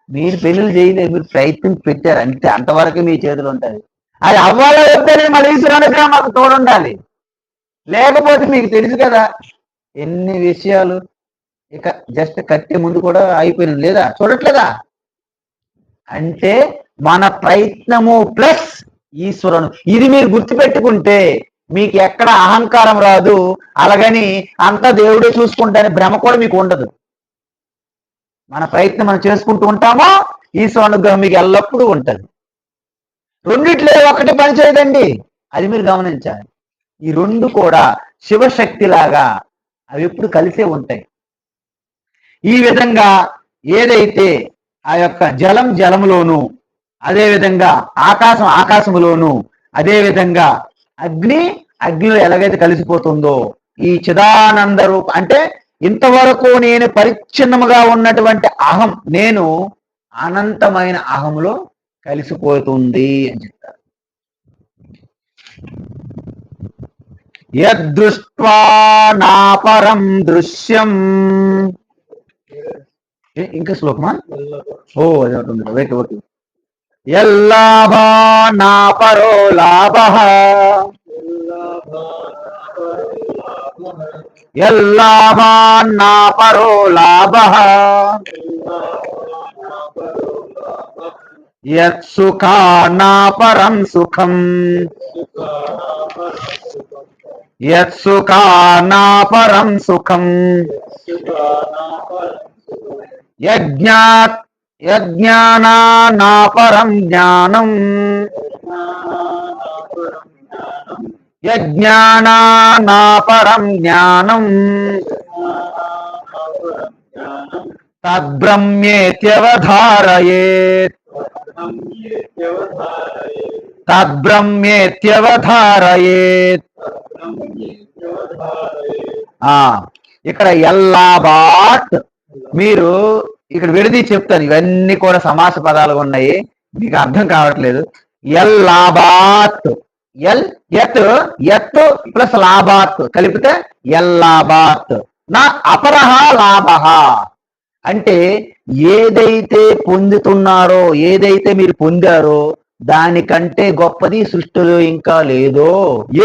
మీరు పెళ్ళిళ్ళు చేయలేదు, మీరు ప్రయత్నం పెట్టారు అంతే, అంతవరకు మీ చేతులు ఉంటుంది. అది అవ్వాలో వద్దని మన ఈశ్వర అనుగ్రహం మాకు తోడుండాలి. లేకపోతే మీకు తెలుసు కదా, ఎన్ని విషయాలు ఇక జస్ట్ కట్టే ముందు కూడా అయిపోయినది లేదా, చూడట్లేదా? అంటే మన ప్రయత్నము ప్లస్ ఈశ్వరుడు, ఇది మీరు గుర్తుపెట్టుకుంటే మీకు ఎక్కడ అహంకారం రాదు. అలాగని అంతా దేవుడే చూసుకుంటానే భ్రమ కూడా మీకు ఉండదు. మన ప్రయత్నం మనం చేసుకుంటూ ఉంటామో ఈశ్వర అనుగ్రహం మీకు ఎల్లప్పుడూ ఉంటుంది. రెండిట్లో ఒకటి పని చేయదండి, అది మీరు గమనించాలి. ఈ రెండు కూడా శివశక్తి లాగా అవి ఎప్పుడు కలిసే ఉంటాయి. ఈ విధంగా ఏదైతే ఆ యొక్క జలం జలములోను, అదేవిధంగా ఆకాశం ఆకాశములోను, అదేవిధంగా అగ్ని అగ్నిలో ఎలాగైతే కలిసిపోతుందో ఈ చిదానంద రూప అంటే ఇంతవరకు నేను పరిచ్ఛిన్నముగా ఉన్నటువంటి అహం నేను అనంతమైన అహంలో కలిసిపోతుంది అని చెప్తారు. యదృష్ట్వా నాపరం దృశ్యం, ఇంకా శ్లోకమా? ఓ అది ఒకటి ఉంది. Okay okay. యల్లాభా నాపరో లాభ, యల్లాభా నాపరో లాభ, యత్సుఖా నాపరం సుఖం, యత్సుఖా నాపరం సుఖం, యజ్ఞాత్ యజ్ఞానా నాపరం జ్ఞానం, యజ్ఞానా నాపరం జ్ఞానం, తద్బ్రహ్మేత్యవధారయేత్, తద్బ్రహ్మేత్యవధారయేత్. ఇక్కడ ఎల్లాబాట్, మీరు ఇక్కడ విడది చెప్తాను, ఇవన్నీ కూడా సమాస పదాలు ఉన్నాయి, మీకు అర్థం కావట్లేదు. ఎల్లాబాత్, ఎల్ ఎత్ ఎత్ ప్లస్ లాభాత్ కలిపితే ఎల్లాబాత్. నా అపరహ లాభ అంటే ఏదైతే పొందుతున్నారో, ఏదైతే మీరు పొందారో దానికంటే గొప్పది సృష్టిలో ఇంకా లేదో.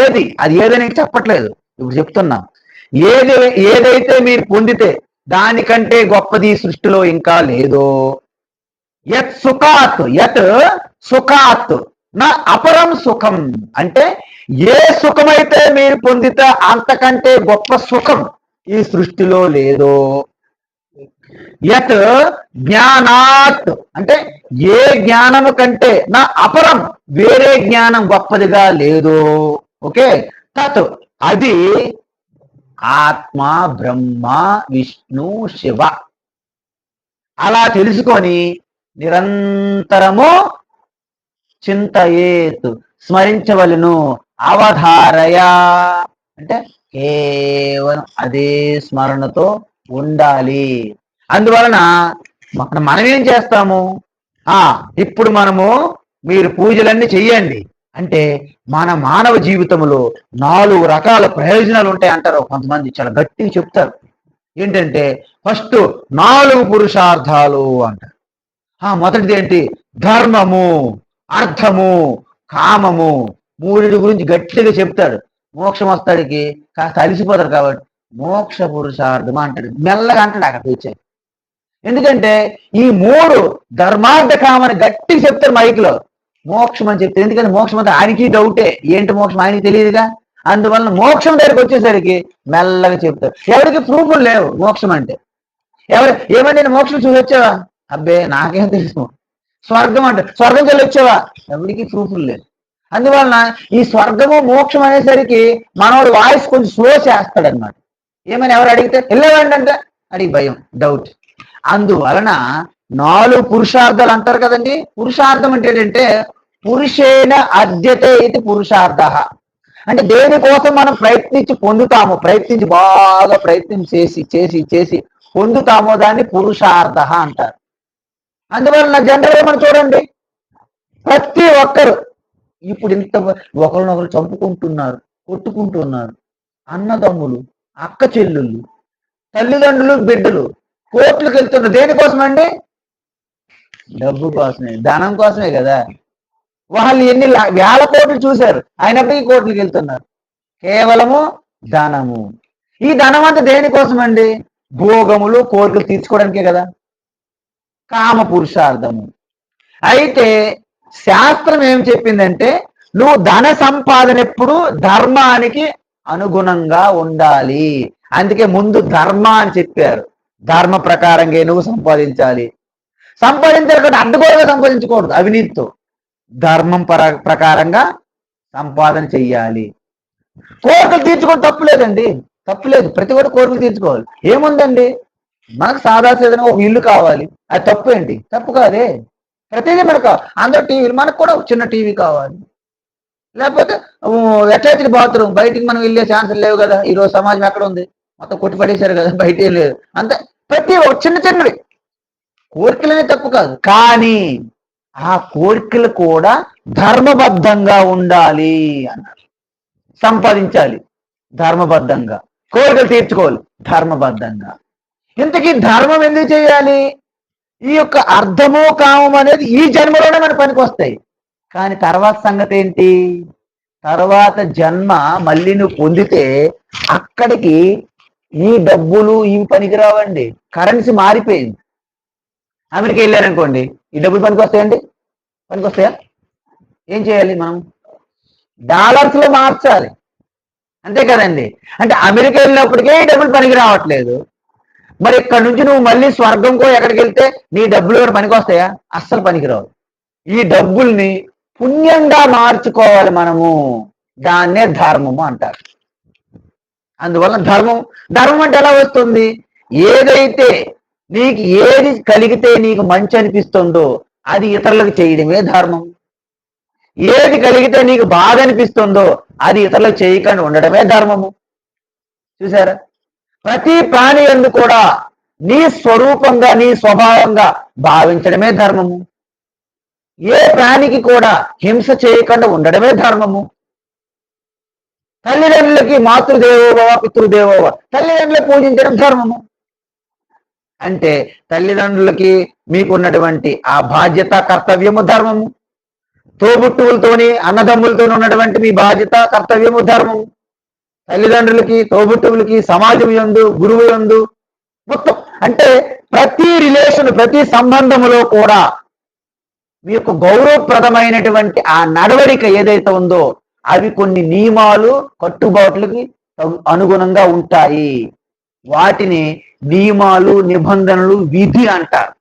ఏది అది ఏదని చెప్పట్లేదు, ఇప్పుడు చెప్తున్నా. ఏదైతే మీరు పొందితే దానికంటే గొప్పది సృష్టిలో ఇంకా లేదో. యత్ సుఖాత్, యత్ సుఖాత్ నా అపరం సుఖం అంటే ఏ సుఖమైతే మీరు పొందితే అంతకంటే గొప్ప సుఖం ఈ సృష్టిలో లేదో. యత్ జ్ఞానాత్ అంటే ఏ జ్ఞానము కంటే నా అపరం వేరే జ్ఞానం గొప్పదిగా లేదు. ఓకే, తత్ అది ఆత్మ బ్రహ్మ విష్ణు శివ. అలా తెలుసుకొని నిరంతరము చింతయేత్ స్మరించవలను. అవధారయ అంటే కేవలం అదే స్మరణతో ఉండాలి. అందువలన మనం ఏం చేస్తాము, ఇప్పుడు మనము మీరు పూజలన్నీ చెయ్యండి అంటే మన మానవ జీవితంలో 4 రకాల ప్రయోజనాలు ఉంటాయి అంటారు కొంతమంది, చాలా గట్టిగా చెప్తారు. ఏంటంటే ఫస్ట్ 4 పురుషార్థాలు అంటారు. మొదటిది ఏంటి, ధర్మము, అర్థము, కామము. 3 గురించి గట్టిగా చెప్తాడు. మోక్షం వస్తాడికి కాస్త అలిసిపోతారు కాబట్టి మోక్ష పురుషార్థం అంటాడు, మెల్లగా అంటాడు అక్కడికి వచ్చాయి. ఎందుకంటే ఈ 3 ధర్మార్థ కామని గట్టిగా చెప్తారు మైక్లో. మోక్షం అని చెప్తారు, ఎందుకంటే మోక్షం అంటే ఆయనకి డౌటే, ఏంటి మోక్షం ఆయనకి తెలియదుగా. అందువలన మోక్షం దగ్గరికి వచ్చేసరికి మెల్లగా చెప్తారు. ఎవరికి ప్రూఫ్లు లేవు మోక్షం అంటే. ఏమని నేను మోక్షం చూసి వచ్చావా, అబ్బే నాకేం తెలుసు. స్వర్గం అంటే స్వర్గం చెల్లి వచ్చావా, ఎవరికి ప్రూఫ్లు లేవు. అందువలన ఈ స్వర్గము మోక్షం అనేసరికి మనోడు వాయిస్ కొంచెం స్లో చేస్తాడనమాట. ఏమని ఎవరు అడిగితే వెళ్ళేవాడి అంటే అడిగి భయం, డౌట్. అందువలన 4 పురుషార్థాలు అంటారు కదండి. పురుషార్థం అంటే ఏంటంటే పురుషేణ అద్యతే ఇది పురుషార్థ అంటే దేనికోసం మనం ప్రయత్నించి పొందుతామో, ప్రయత్నించి బాగా ప్రయత్నం చేసి చేసి చేసి పొందుతామో దాన్ని పురుషార్థ అంటారు. అందువలన జనరల్గా మనం చూడండి, ప్రతి ఒక్కరు ఇప్పుడు ఇంత ఒకరినొకరు చంపుకుంటున్నారు, కొట్టుకుంటున్నారు. అన్నదమ్ములు, అక్క చెల్లుళ్ళు, తల్లిదండ్రులు, బిడ్డలు కోర్టులకు వెళ్తున్నారు. దేనికోసమండి, డబ్బు కోసమే, ధనం కోసమే కదా. వాళ్ళు ఎన్ని వేల కోట్లు చూశారు, అయినప్పటికీ కోర్టులకు వెళ్తున్నారు, కేవలము ధనము. ఈ ధనం అంతా దేనికోసం అండి? భోగములు కోరికలు తీర్చుకోవడానికే కదా, కామ పురుషార్థము. అయితే శాస్త్రం ఏం చెప్పిందంటే నువ్వు ధన సంపాదన ఎప్పుడు ధర్మానికి అనుగుణంగా ఉండాలి. అందుకే ముందు ధర్మ అని చెప్పారు. ధర్మ ప్రకారంగా నువ్వు సంపాదించాలి. సంపాదించాలి అడ్డుగోలుగా సంపాదించకూడదు అవినీతితో. ధర్మం ప్రకారంగా సంపాదన చెయ్యాలి. కోరికలు తీర్చుకోవడం తప్పులేదండి, తప్పులేదు. ప్రతి ఒక్కరు కోరికలు తీర్చుకోవాలి. ఏముందండి, మనకు సాదాసీదనంగా ఒక ఇల్లు కావాలి, అది తప్పు ఏంటి? తప్పు కాదే. ప్రతిదీ మనకు అందరూ టీవీలు, మనకు కూడా చిన్న టీవీ కావాలి. లేకపోతే అటాచ్డ్ బాత్రూమ్, బయటికి మనం వెళ్ళే ఛాన్సులు లేవు కదా. ఈరోజు సమాజం ఎక్కడ ఉంది, మొత్తం కొట్టిపడేశారు కదా, బయట ఏం లేదు. అంతే, ప్రతి ఒక చిన్న చిన్నవి కోరికలనే తప్పు కాదు, కానీ ఆ కోరికలు కూడా ధర్మబద్ధంగా ఉండాలి అన్నారు. సంపాదించాలి ధర్మబద్ధంగా, కోరికలు తీర్చుకోవాలి ధర్మబద్ధంగా. ఇంతకీ ధర్మం ఎందుకు చేయాలి? ఈ యొక్క అర్థము కామం అనేది ఈ జన్మలోనే మన పనికి వస్తాయి. కానీ తర్వాత సంగతి ఏంటి? తర్వాత జన్మ మళ్ళీ నువ్వు పొందితే అక్కడికి ఈ డబ్బులు ఇవి పనికిరావండి. కరెన్సీ మారిపోయింది. అమెరికా వెళ్ళారనుకోండి, ఈ డబ్బులు పనికి వస్తాయండి? పనికి వస్తాయా? ఏం చేయాలి మనం? డాలర్స్ లో మార్చాలి, అంతే కదండి. అంటే అమెరికా వెళ్ళినప్పటికే ఈ డబ్బులు పనికి రావట్లేదు. మరి ఇక్కడ నుంచి నువ్వు మళ్ళీ స్వర్గంకో ఎక్కడికి వెళ్తే నీ డబ్బులు కూడా పనికి వస్తాయా? అస్సలు పనికిరావు. ఈ డబ్బుల్ని పుణ్యంగా మార్చుకోవాలి మనము. దాన్నే ధర్మము అంటారు. అందువల్ల ధర్మం, ధర్మం అంటే ఎలా వస్తుంది? ఏదైతే నీకు ఏది కలిగితే నీకు మంచి అనిపిస్తుందో అది ఇతరులకు చేయడమే ధర్మం. ఏది కలిగితే నీకు బాధ అనిపిస్తుందో అది ఇతరులకు చేయకుండా ఉండడమే ధర్మము. చూసారా? ప్రతి ప్రాణి యందు కూడా నీ స్వరూపంగా, నీ స్వభావంగా భావించడమే ధర్మము. ఏ ప్రాణికి కూడా హింస చేయకుండా ఉండడమే ధర్మము. తల్లిదండ్రులకి మాతృదేవోభవ పితృదేవోభవ, తల్లిదండ్రులు పూజించడం ధర్మము. అంటే తల్లిదండ్రులకి మీకున్నటువంటి ఆ బాధ్యత, కర్తవ్యము ధర్మము. తోబుట్టువులతోని, అన్నదమ్ములతో ఉన్నటువంటి మీ బాధ్యత, కర్తవ్యము ధర్మము. తల్లిదండ్రులకి, తోబుట్టువులకి, సమాజం యందు, గురువు యందు, మొత్తం అంటే ప్రతి రిలేషన్, ప్రతి సంబంధములో కూడా మీ యొక్క గౌరవప్రదమైనటువంటి ఆ నడవడిక ఏదైతే ఉందో అవి కొన్ని నియమాలు, కట్టుబాట్లకి అనుగుణంగా ఉంటాయి. వాటిని నియమాలు, నిబంధనలు, విధి అంటారు.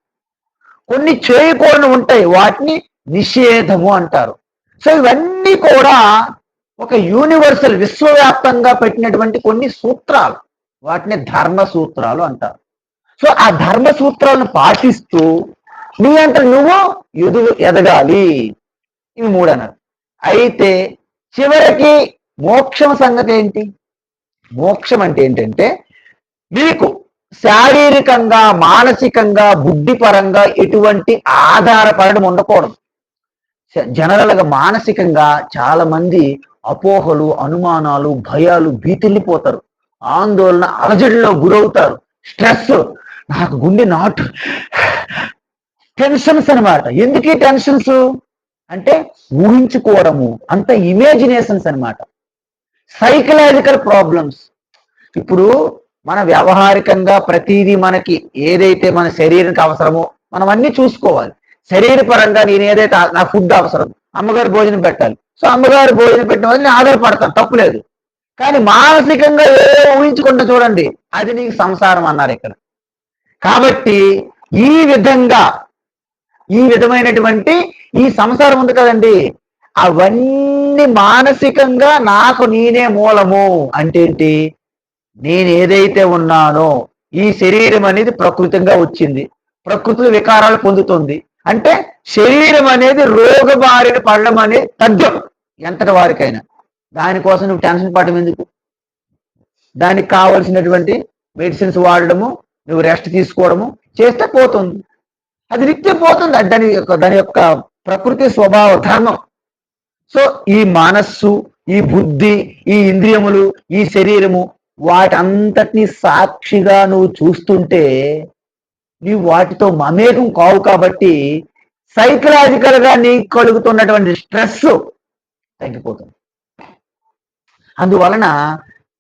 కొన్ని చేయకూడని ఉంటాయి, వాటిని నిషేధము అంటారు. సో ఇవన్నీ కూడా ఒక యూనివర్సల్, విశ్వవ్యాప్తంగా పెట్టినటువంటి కొన్ని సూత్రాలు, వాటిని ధర్మ సూత్రాలు అంటారు. సో ఆ ధర్మ సూత్రాలను పాటిస్తూ నీ అంత నువ్వు ఎదగాలి. ఇవి మూడు అన్నారు. అయితే చివరికి మోక్షం సంగతి ఏంటి? మోక్షం అంటే ఏంటంటే మీకు శారీరకంగా, మానసికంగా, బుద్ధిపరంగా ఎటువంటి ఆధారపడడం ఉండకూడదు. జనరల్గా మానసికంగా చాలా మంది అపోహలు, అనుమానాలు, భయాలు, భీతిల్లిపోతారు, ఆందోళన, అలజడిలో గురవుతారు. స్ట్రెస్, నాకు గుండె నాటు, టెన్షన్స్ అనమాట. ఎందుకు ఈ టెన్షన్స్ అంటే ఊహించుకోవడము, అంత ఇమేజినేషన్స్ అనమాట, సైకలాజికల్ ప్రాబ్లమ్స్. ఇప్పుడు మన వ్యవహారికంగా ప్రతిదీ మనకి ఏదైతే మన శరీరానికి అవసరమో మనం అన్ని చూసుకోవాలి. శరీరపరంగా నేను ఏదైతే నా ఫుడ్ అవసరం, అమ్మగారు భోజనం పెట్టాలి, సో అమ్మగారు భోజనం పెట్టిన వల్ల నేను ఆధారపడతాను, తప్పులేదు. కానీ మానసికంగా ఏదో ఊహించుకుంటా చూడండి, అది నీకు సంసారం అన్నారు ఇక్కడ. కాబట్టి ఈ విధంగా, ఈ విధమైనటువంటి ఈ సంసారం ఉంది కదండి, అవన్నీ మానసికంగా నాకు నేనే మూలము అంటే ఏంటి? నేను ఏదైతే ఉన్నానో ఈ శరీరం అనేది ప్రకృతంగా వచ్చింది, ప్రకృతిలో వికారాలు పొందుతుంది. అంటే శరీరం అనేది రోగ బారిన పడడం అనేది తథ్యం ఎంతటి వారికైనా. దానికోసం నువ్వు టెన్షన్ పడడం ఎందుకు? దానికి కావలసినటువంటి మెడిసిన్స్ వాడడము, నువ్వు రెస్ట్ తీసుకోవడము చేస్తే పోతుంది. అది నిత్యం పోతుంది. దాని యొక్క ప్రకృతి స్వభావ ధర్మం. సో ఈ మనస్సు, ఈ బుద్ధి, ఈ ఇంద్రియములు, ఈ శరీరము, వాటంతటినీ సాక్షిగా నువ్వు చూస్తుంటే నీవు వాటితో మమేకం కావు. కాబట్టి సైకలాజికల్ గా నీకు కలుగుతున్నటువంటి స్ట్రెస్ తగ్గిపోతుంది. అందువలన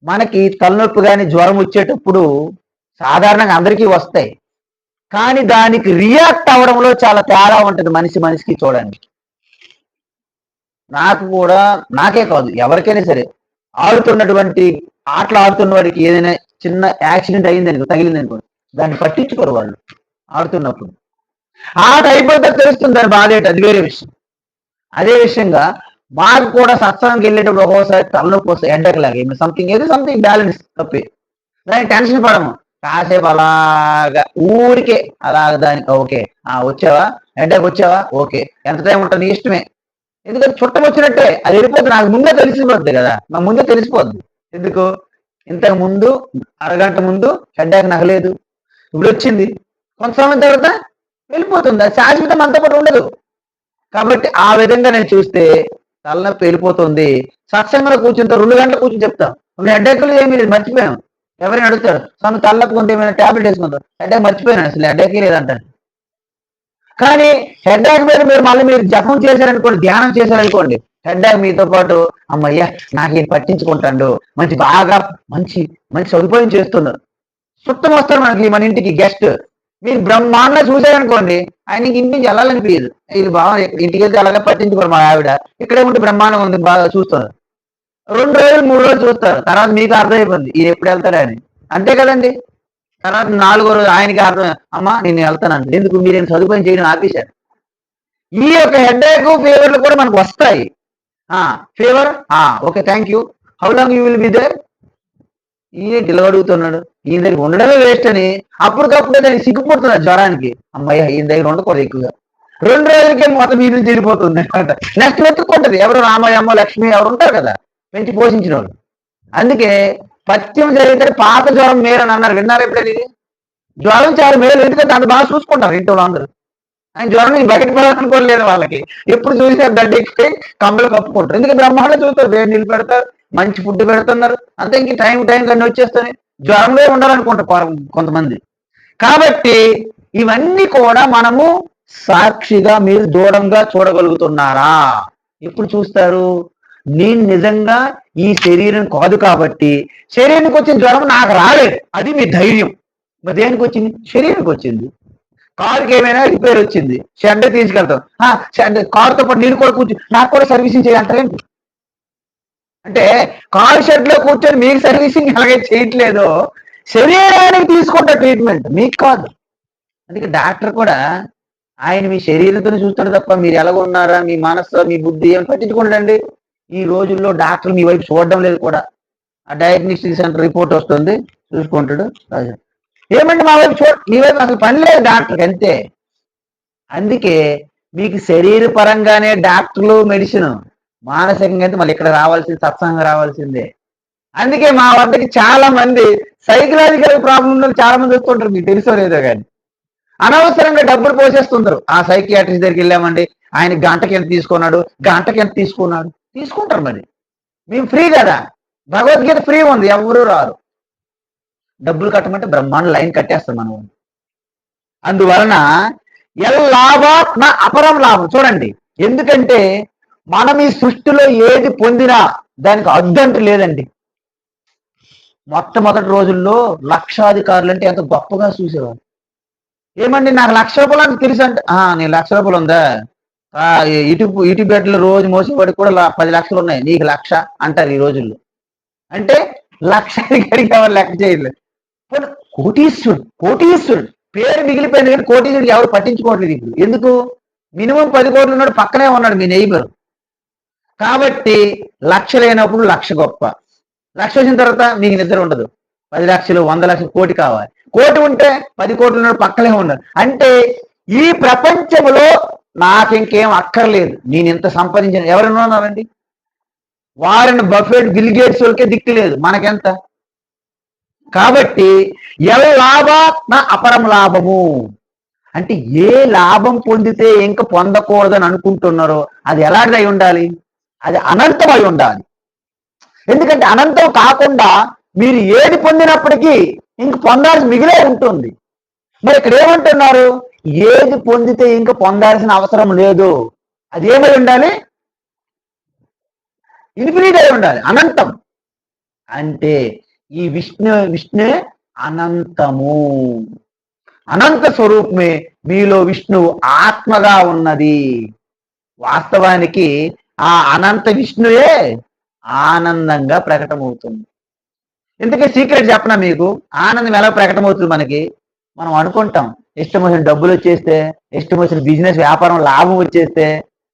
మనకి తలనొప్పి కానీ జ్వరం వచ్చేటప్పుడు సాధారణంగా అందరికీ వస్తాయి. కానీ దానికి రియాక్ట్ అవ్వడంలో చాలా తేడా ఉంటుంది మనిషి మనిషికి చూడండి. నాకు కూడా, నాకే కాదు ఎవరికైనా సరే, ఆడుతున్నటువంటి ఆటలు ఆడుతున్న వాడికి ఏదైనా చిన్న యాక్సిడెంట్ అయిందనుకో, తగిలిందనుకో, దాన్ని పట్టించుకోరు వాళ్ళు ఆడుతున్నప్పుడు. ఆట అయిపోతే తెలుస్తుంది దాని బాధ ఏంటి, అది వేరే విషయం. అదే విషయంగా మాకు కూడా సత్సంగంకి వెళ్ళేటప్పుడు ఒక్కోసారి తలనొప్పి వస్తాయి, ఎండకలాగా సంథింగ్ ఏదో సంథింగ్ బ్యాలెన్స్ తప్పి దానికి టెన్షన్ పడము. కాసేపు అలాగా ఊరికే అలాగ దానికి ఓకే వచ్చావా, ఎండకు వచ్చావా, ఓకే, ఎంత టైం ఉంటుంది ఇష్టమే. ఎందుకంటే చుట్టం వచ్చినట్టే అది వెళ్ళిపోద్ది, నాకు ముందే తెలిసిపోద్ది కదా, నాకు ముందే తెలిసిపోద్ది. ఎందుకు, ఇంతకు ముందు అరగంట ముందు హెడ్ఏక్ నాకు లేదు, ఇప్పుడు వచ్చింది, కొంత సమయం తర్వాత వెళ్ళిపోతుంది, అది శాశ్వతం అంతా పాటు ఉండదు. కాబట్టి ఆ విధంగా నేను చూస్తే తలనొప్పి వెళ్ళిపోతుంది. సత్సంగంలో కూర్చుంటే 2 గంటలు కూర్చొని చెప్తాం, ఇప్పుడు హెడ్ఏక్లు ఏమీ లేదు, మర్చిపోయాం. ఎవరైనా అడుగుతారు తను తలనొప్పి ఉంటే ఏమైనా ట్యాబ్లెట్ వేసుకుంటారు, హెడ్ఏక్ మర్చిపోయాను, అసలు హెడ్ఏకే లేదంటారు. కానీ హెడ్ఏక్ మీద మీరు జపం చేశారనుకోండి, ధ్యానం చేశారనుకోండి, హెడ్ఏక్ మీతో పాటు అమ్మయ్యా నాకు ఈయన పట్టించుకుంటాడు, బాగా మంచి మంచి సదుపాయం చేస్తున్నారు. చుట్టం వస్తారు మనకి, మన ఇంటికి గెస్ట్. మీరు బ్రహ్మాండంగా చూశారనుకోండి, ఆయనకి ఇంటి నుంచి వెళ్ళాలనిపించదు. ఇది బాగా ఇంటికి వెళ్తే అలాగే పట్టించుకోరు మా ఆవిడ, ఇక్కడే ఉంటే బ్రహ్మాండంగా ఉంది బాగా చూస్తారు. 2 రోజులు 3 రోజులు చూస్తారు, తర్వాత మీకు అర్థమైపోయింది ఈయన ఎప్పుడు వెళ్తారని. అంతే కదండి. తర్వాత 4వ రోజు ఆయనకి అర్థం, అమ్మా నేను వెళ్తానండి, ఎందుకు మీరేం సదుపాయం చేయడం ఆపేశారు. ఈ యొక్క హెడ్ఏక్ ఫీవర్లు కూడా మనకు వస్తాయి. Fever, okay thank you, how long you will be there. ఈయన ఇలా అడుగుతున్నాడు, ఈయన దగ్గర ఉండడమే వేస్ట్ అని అప్పటికప్పుడే దానికి సిగ్గుపడుతున్నాడు జ్వరానికి. అమ్మాయి ఈయన దగ్గర ఉండకూడదు ఎక్కువగా. 2 రోజులకే మొత్తం మీద నుంచి వెళ్ళిపోతుంది అనమాట. నెక్స్ట్ వెతుక్కుంటది, ఎవరు రామయ్యమ్మ లక్ష్మి ఎవరు ఉంటారు కదా పెంచి పోషించిన వాళ్ళు. అందుకే పథ్యం జరిగితే పాత జ్వరం మేలు అని అన్నారు, విన్నారు ఎప్పుడైనా ఇది? జ్వరం చాలా మేలు, ఎందుకంటే అంత బాగా చూసుకుంటారు ఇంట్లో అందరూ. ఆయన జ్వరం నుంచి బయట పడాలనుకోలేదు వాళ్ళకి, ఎప్పుడు చూసినా గడ్డ ఎక్కితే కంబలు కప్పుకుంటారు. ఎందుకంటే బ్రహ్మాండం చూస్తారు, వేడి నీళ్ళు పెడతారు, మంచి ఫుడ్ పెడుతున్నారు, అంతే. ఇంక టైం అన్నీ వచ్చేస్తాయి, జ్వరంలో ఉండాలనుకుంటారు కొంతమంది. కాబట్టి ఇవన్నీ కూడా మనము సాక్షిగా మీరు దూరంగా చూడగలుగుతున్నారా? ఎప్పుడు చూస్తారు? నేను నిజంగా ఈ శరీరం కాదు కాబట్టి శరీరానికి వచ్చిన జ్వరం నాకు రాలేదు, అది మీ ధైర్యం. మరి దేనికి వచ్చింది? శరీరానికి వచ్చింది. కారుకి ఏమైనా రిపేర్ వచ్చింది, షెడ్ తీసుకెళ్తాం, షెడ్ కారుతో పాటు నేను కూడా కూర్చొని నాకు కూడా సర్వీసింగ్ చేయాలంటారేంటి? అంటే కారు షెడ్ లో కూర్చొని మీకు సర్వీసింగ్ ఎలాగే చేయట్లేదో శరీరానికి తీసుకుంటే ట్రీట్మెంట్, మీకు కాదు. అందుకే డాక్టర్ కూడా ఆయన మీ శరీరంతో చూస్తాడు తప్ప మీరు ఎలాగున్నారా, మీ మనస్సు మీ బుద్ధి ఏమి పట్టించుకుంటండి. ఈ రోజుల్లో డాక్టర్ మీ వైపు చూడడం లేదు కూడా. ఆ డయాగ్నోస్టిక్ సెంటర్ రిపోర్ట్ వస్తుంది, చూసుకుంటాడు, ఏమంటే మా వైపు మీ వైపు అసలు పని లేదు డాక్టర్కి, అంతే. అందుకే మీకు శరీర పరంగానే డాక్టర్లు మెడిసిన్, మానసికంగా అయితే మళ్ళీ ఇక్కడ రావాల్సింది, సత్సంగం రావాల్సిందే. అందుకే మా వద్దకి చాలా మంది సైకలాజికల్ ప్రాబ్లం చాలా మంది వస్తుంటారు, మీకు తెలుసో లేదో కానీ. అనవసరంగా డబ్బులు పోసేస్తుంటారు. ఆ సైకియాట్రిస్ట్ దగ్గరికి వెళ్ళామండి, ఆయన గంటకి ఎంత తీసుకున్నాడు, గంటకి ఎంత తీసుకున్నాడు, తీసుకుంటారు. మరి మేము ఫ్రీ కదా, భగవద్గీత ఫ్రీ ఉంది, ఎవరు రారు. డబ్బులు కట్టమంటే బ్రహ్మాండ లైన్ కట్టేస్తాం మనం. అందువలన లాభాత్మ అపరం లాభం. చూడండి, ఎందుకంటే మనం ఈ సృష్టిలో ఏది పొందినా దానికి అడ్డంటు లేదండి. మొట్టమొదటి రోజుల్లో లక్షాధికారులు అంటే ఎంత గొప్పగా చూసేవారు. ఏమండి నాకు ₹1,00,000 అని తెలుసు అంటే, నేను ₹1,00,000 ఉందా, ఇటు బెడ్లు రోజు మోసేవాడికి కూడా 10 లక్షలు ఉన్నాయి, నీకు 1,00,000 అంటారు ఈ రోజుల్లో. అంటే లక్షాధికారికి ఎవరు లెక్క చేయలేదు. కోటీశ్వరుడు, కోటీశ్వరుడు పేరు మిగిలిపోయింది కానీ కోటీశ్వరుడు ఎవరు పట్టించుకోవట్లేదు ఇప్పుడు. ఎందుకు? మినిమం 10 కోట్లు ఉన్నాడు, పక్కనే ఉన్నాడు మీ నైబర్. కాబట్టి 1,00,000 లేనప్పుడు 1,00,000 గొప్ప, 1,00,000 వచ్చిన తర్వాత మీకు నిద్ర ఉండదు. 10 లక్షలు, 100 లక్షలు, కోటి కావాలి. కోటి ఉంటే 10 కోట్లు ఉన్నాడు, పక్కనే ఉన్నాడు. అంటే ఈ ప్రపంచంలో నాకు ఇంకేం అక్కర్లేదు, నేను ఇంత సంపాదించిన. ఎవరైనా ఉన్నారండి? వారెన్ బఫెట్, బిల్ గేట్స్ వాళ్ళకే దిక్కు లేదు, మనకెంత? కాబట్టి లాభాత్మ అపరం లాభము అంటే ఏ లాభం పొందితే ఇంకా పొందకూడదని అనుకుంటున్నారో అది ఎలాంటిదై ఉండాలి? అది అనంతమై ఉండాలి. ఎందుకంటే అనంతం కాకుండా మీరు ఏది పొందినప్పటికీ ఇంక పొందాల్సి మిగిలే ఉంటుంది. మరి ఇక్కడ ఏమంటున్నారు? ఏది పొందితే ఇంకా పొందాల్సిన అవసరం లేదు, అది ఏమై ఉండాలి? ఇన్ఫినిట్ అయి ఉండాలి, అనంతం. అంటే ఈ విష్ణువే అనంతము, అనంత స్వరూపమే. మీలో విష్ణువు ఆత్మగా ఉన్నది. వాస్తవానికి ఆ అనంత విష్ణువే ఆనందంగా ప్రకటమవుతుంది. ఇందుకే సీక్రెట్ చెప్పనా మీకు, ఆనందం ఎలా ప్రకటమవుతుంది మనకి? మనం అనుకుంటాం ఇష్టం వచ్చిన డబ్బులు వచ్చేస్తే, ఇష్టం వచ్చిన బిజినెస్ వ్యాపారం లాభం వచ్చేస్తే,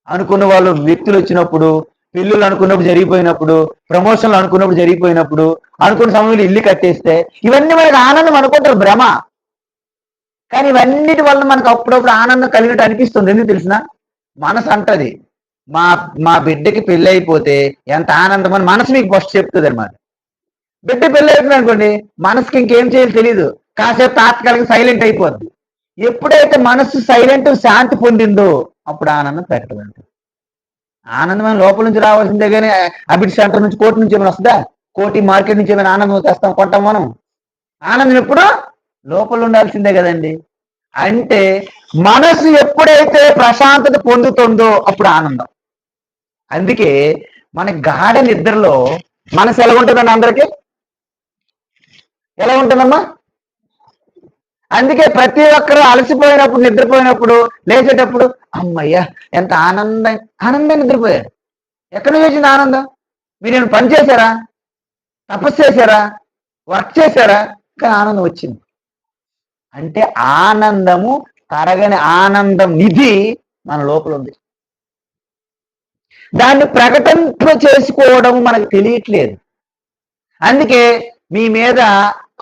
అనుకున్న వాళ్ళు వ్యక్తులు వచ్చినప్పుడు, పెళ్ళిళ్ళు అనుకున్నప్పుడు జరిగిపోయినప్పుడు, ప్రమోషన్లు అనుకున్నప్పుడు జరిగిపోయినప్పుడు, అనుకున్న సమయంలో ఇల్లు కట్టేస్తే, ఇవన్నీ మనకి ఆనందం అనుకుంటారు, భ్రమ. కానీ ఇవన్నిటి వల్ల మనకు అప్పుడప్పుడు ఆనందం కలిగినట్టు అనిపిస్తుంది. ఎందుకు తెలిసిన? మనసు అంటది, మా మా బిడ్డకి పెళ్ళి అయిపోతే ఎంత ఆనందం అని మనసు మీకు ఫస్ట్ చెప్తుంది అనమాట. బిడ్డ పెళ్ళి అయిపోయింది అనుకోండి, మనసుకి ఇంకేం చేయాలి తెలియదు, కాసేపు తాత్కాలిక సైలెంట్ అయిపోద్ది. ఎప్పుడైతే మనసు సైలెంట్ శాంతి పొందిందో అప్పుడు ఆనందం పెట్టదండి. ఆనందమైన లోపల నుంచి రావాల్సిందే, కానీ అబిట్ సెంటర్ నుంచి, కోటి నుంచి ఏమైనా వస్తుందా? కోటి మార్కెట్ నుంచి ఏమైనా ఆనందం తెస్తాం, కొంటాం మనం? ఆనందం ఎప్పుడు లోపల ఉండాల్సిందే కదండి. అంటే మనసు ఎప్పుడైతే ప్రశాంతత పొందుతుందో అప్పుడు ఆనందం. అందుకే మన గాఢ నిద్రలో మనసు ఎలా ఉంటుందండి? అందరికీ ఎలా ఉంటుందమ్మా? అందుకే ప్రతి ఒక్కరు అలసిపోయినప్పుడు, నిద్రపోయినప్పుడు, లేచేటప్పుడు అమ్మయ్యా ఎంత ఆనందంగా నిద్రపోయారు. ఎక్కడి నుంచి వచ్చింది ఆనందం? మీరు పని చేశారా, తపస్సు చేశారా, వర్క్ చేశారా, కానీ ఆనందం వచ్చింది. అంటే ఆనందము, తరగని ఆనందం నిధి మన లోపల ఉంది. దాన్ని ప్రకటింప చేసుకోవడం మనకు తెలియట్లేదు. అందుకే మీ మీద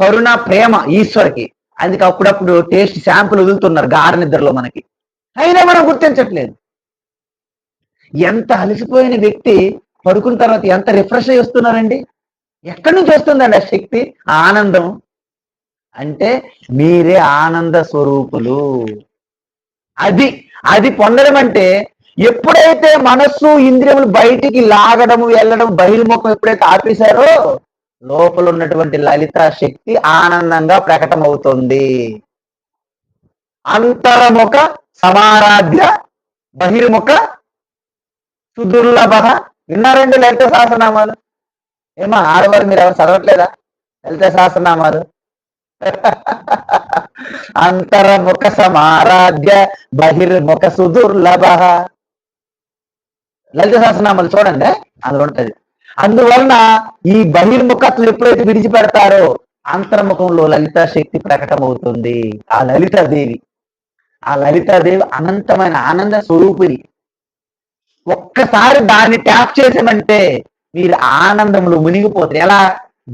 కరుణ, ప్రేమ ఈశ్వరికి, అందుకే అప్పుడప్పుడు టేస్ట్ శాంపుల్ వదులుతున్నారు గాఢ నిద్రలో మనకి, అయినా మనం గుర్తించట్లేదు. ఎంత అలసిపోయిన వ్యక్తి పడుకున్న తర్వాత ఎంత రిఫ్రెష్ అయ్యి వస్తున్నారండి? ఎక్కడి నుంచి వస్తుందండి ఆ శక్తి, ఆ ఆనందం? అంటే మీరే ఆనంద స్వరూపులు. అది పొందడం అంటే ఎప్పుడైతే మనస్సు, ఇంద్రియములు బయటికి లాగడం, వెళ్ళడం, బహిర్ముఖం ఎప్పుడైతే ఆపేశారో లోపల ఉన్నటువంటి లలిత శక్తి ఆనందంగా ప్రకటమవుతుంది. అంతర్ముఖ సమారాధ్య బహిర్ముఖ సుదుర్లభ. విన్నారండి లలిత సహస్రనామాలు? ఏమా ఆడవారు మీరు ఎవరు చదవట్లేదా లలిత సహస్రనామాలు? అంతర్ముఖ సమారాధ్య బహిర్ముఖ సుదుర్లభ. లలిత సహస్రనామాలు చూడండి, అందులో ఉంటది. అందువలన ఈ బహిర్ముఖత్వం ఎప్పుడైతే విడిచిపెడతారో అంతర్ముఖంలో లలితా శక్తి ప్రకటమవుతుంది. ఆ లలితాదేవి అనంతమైన ఆనంద స్వరూపిణి. ఒక్కసారి దాన్ని ట్యాప్ చేసామంటే మీరు ఆనందంలో మునిగిపోతారు. ఎలా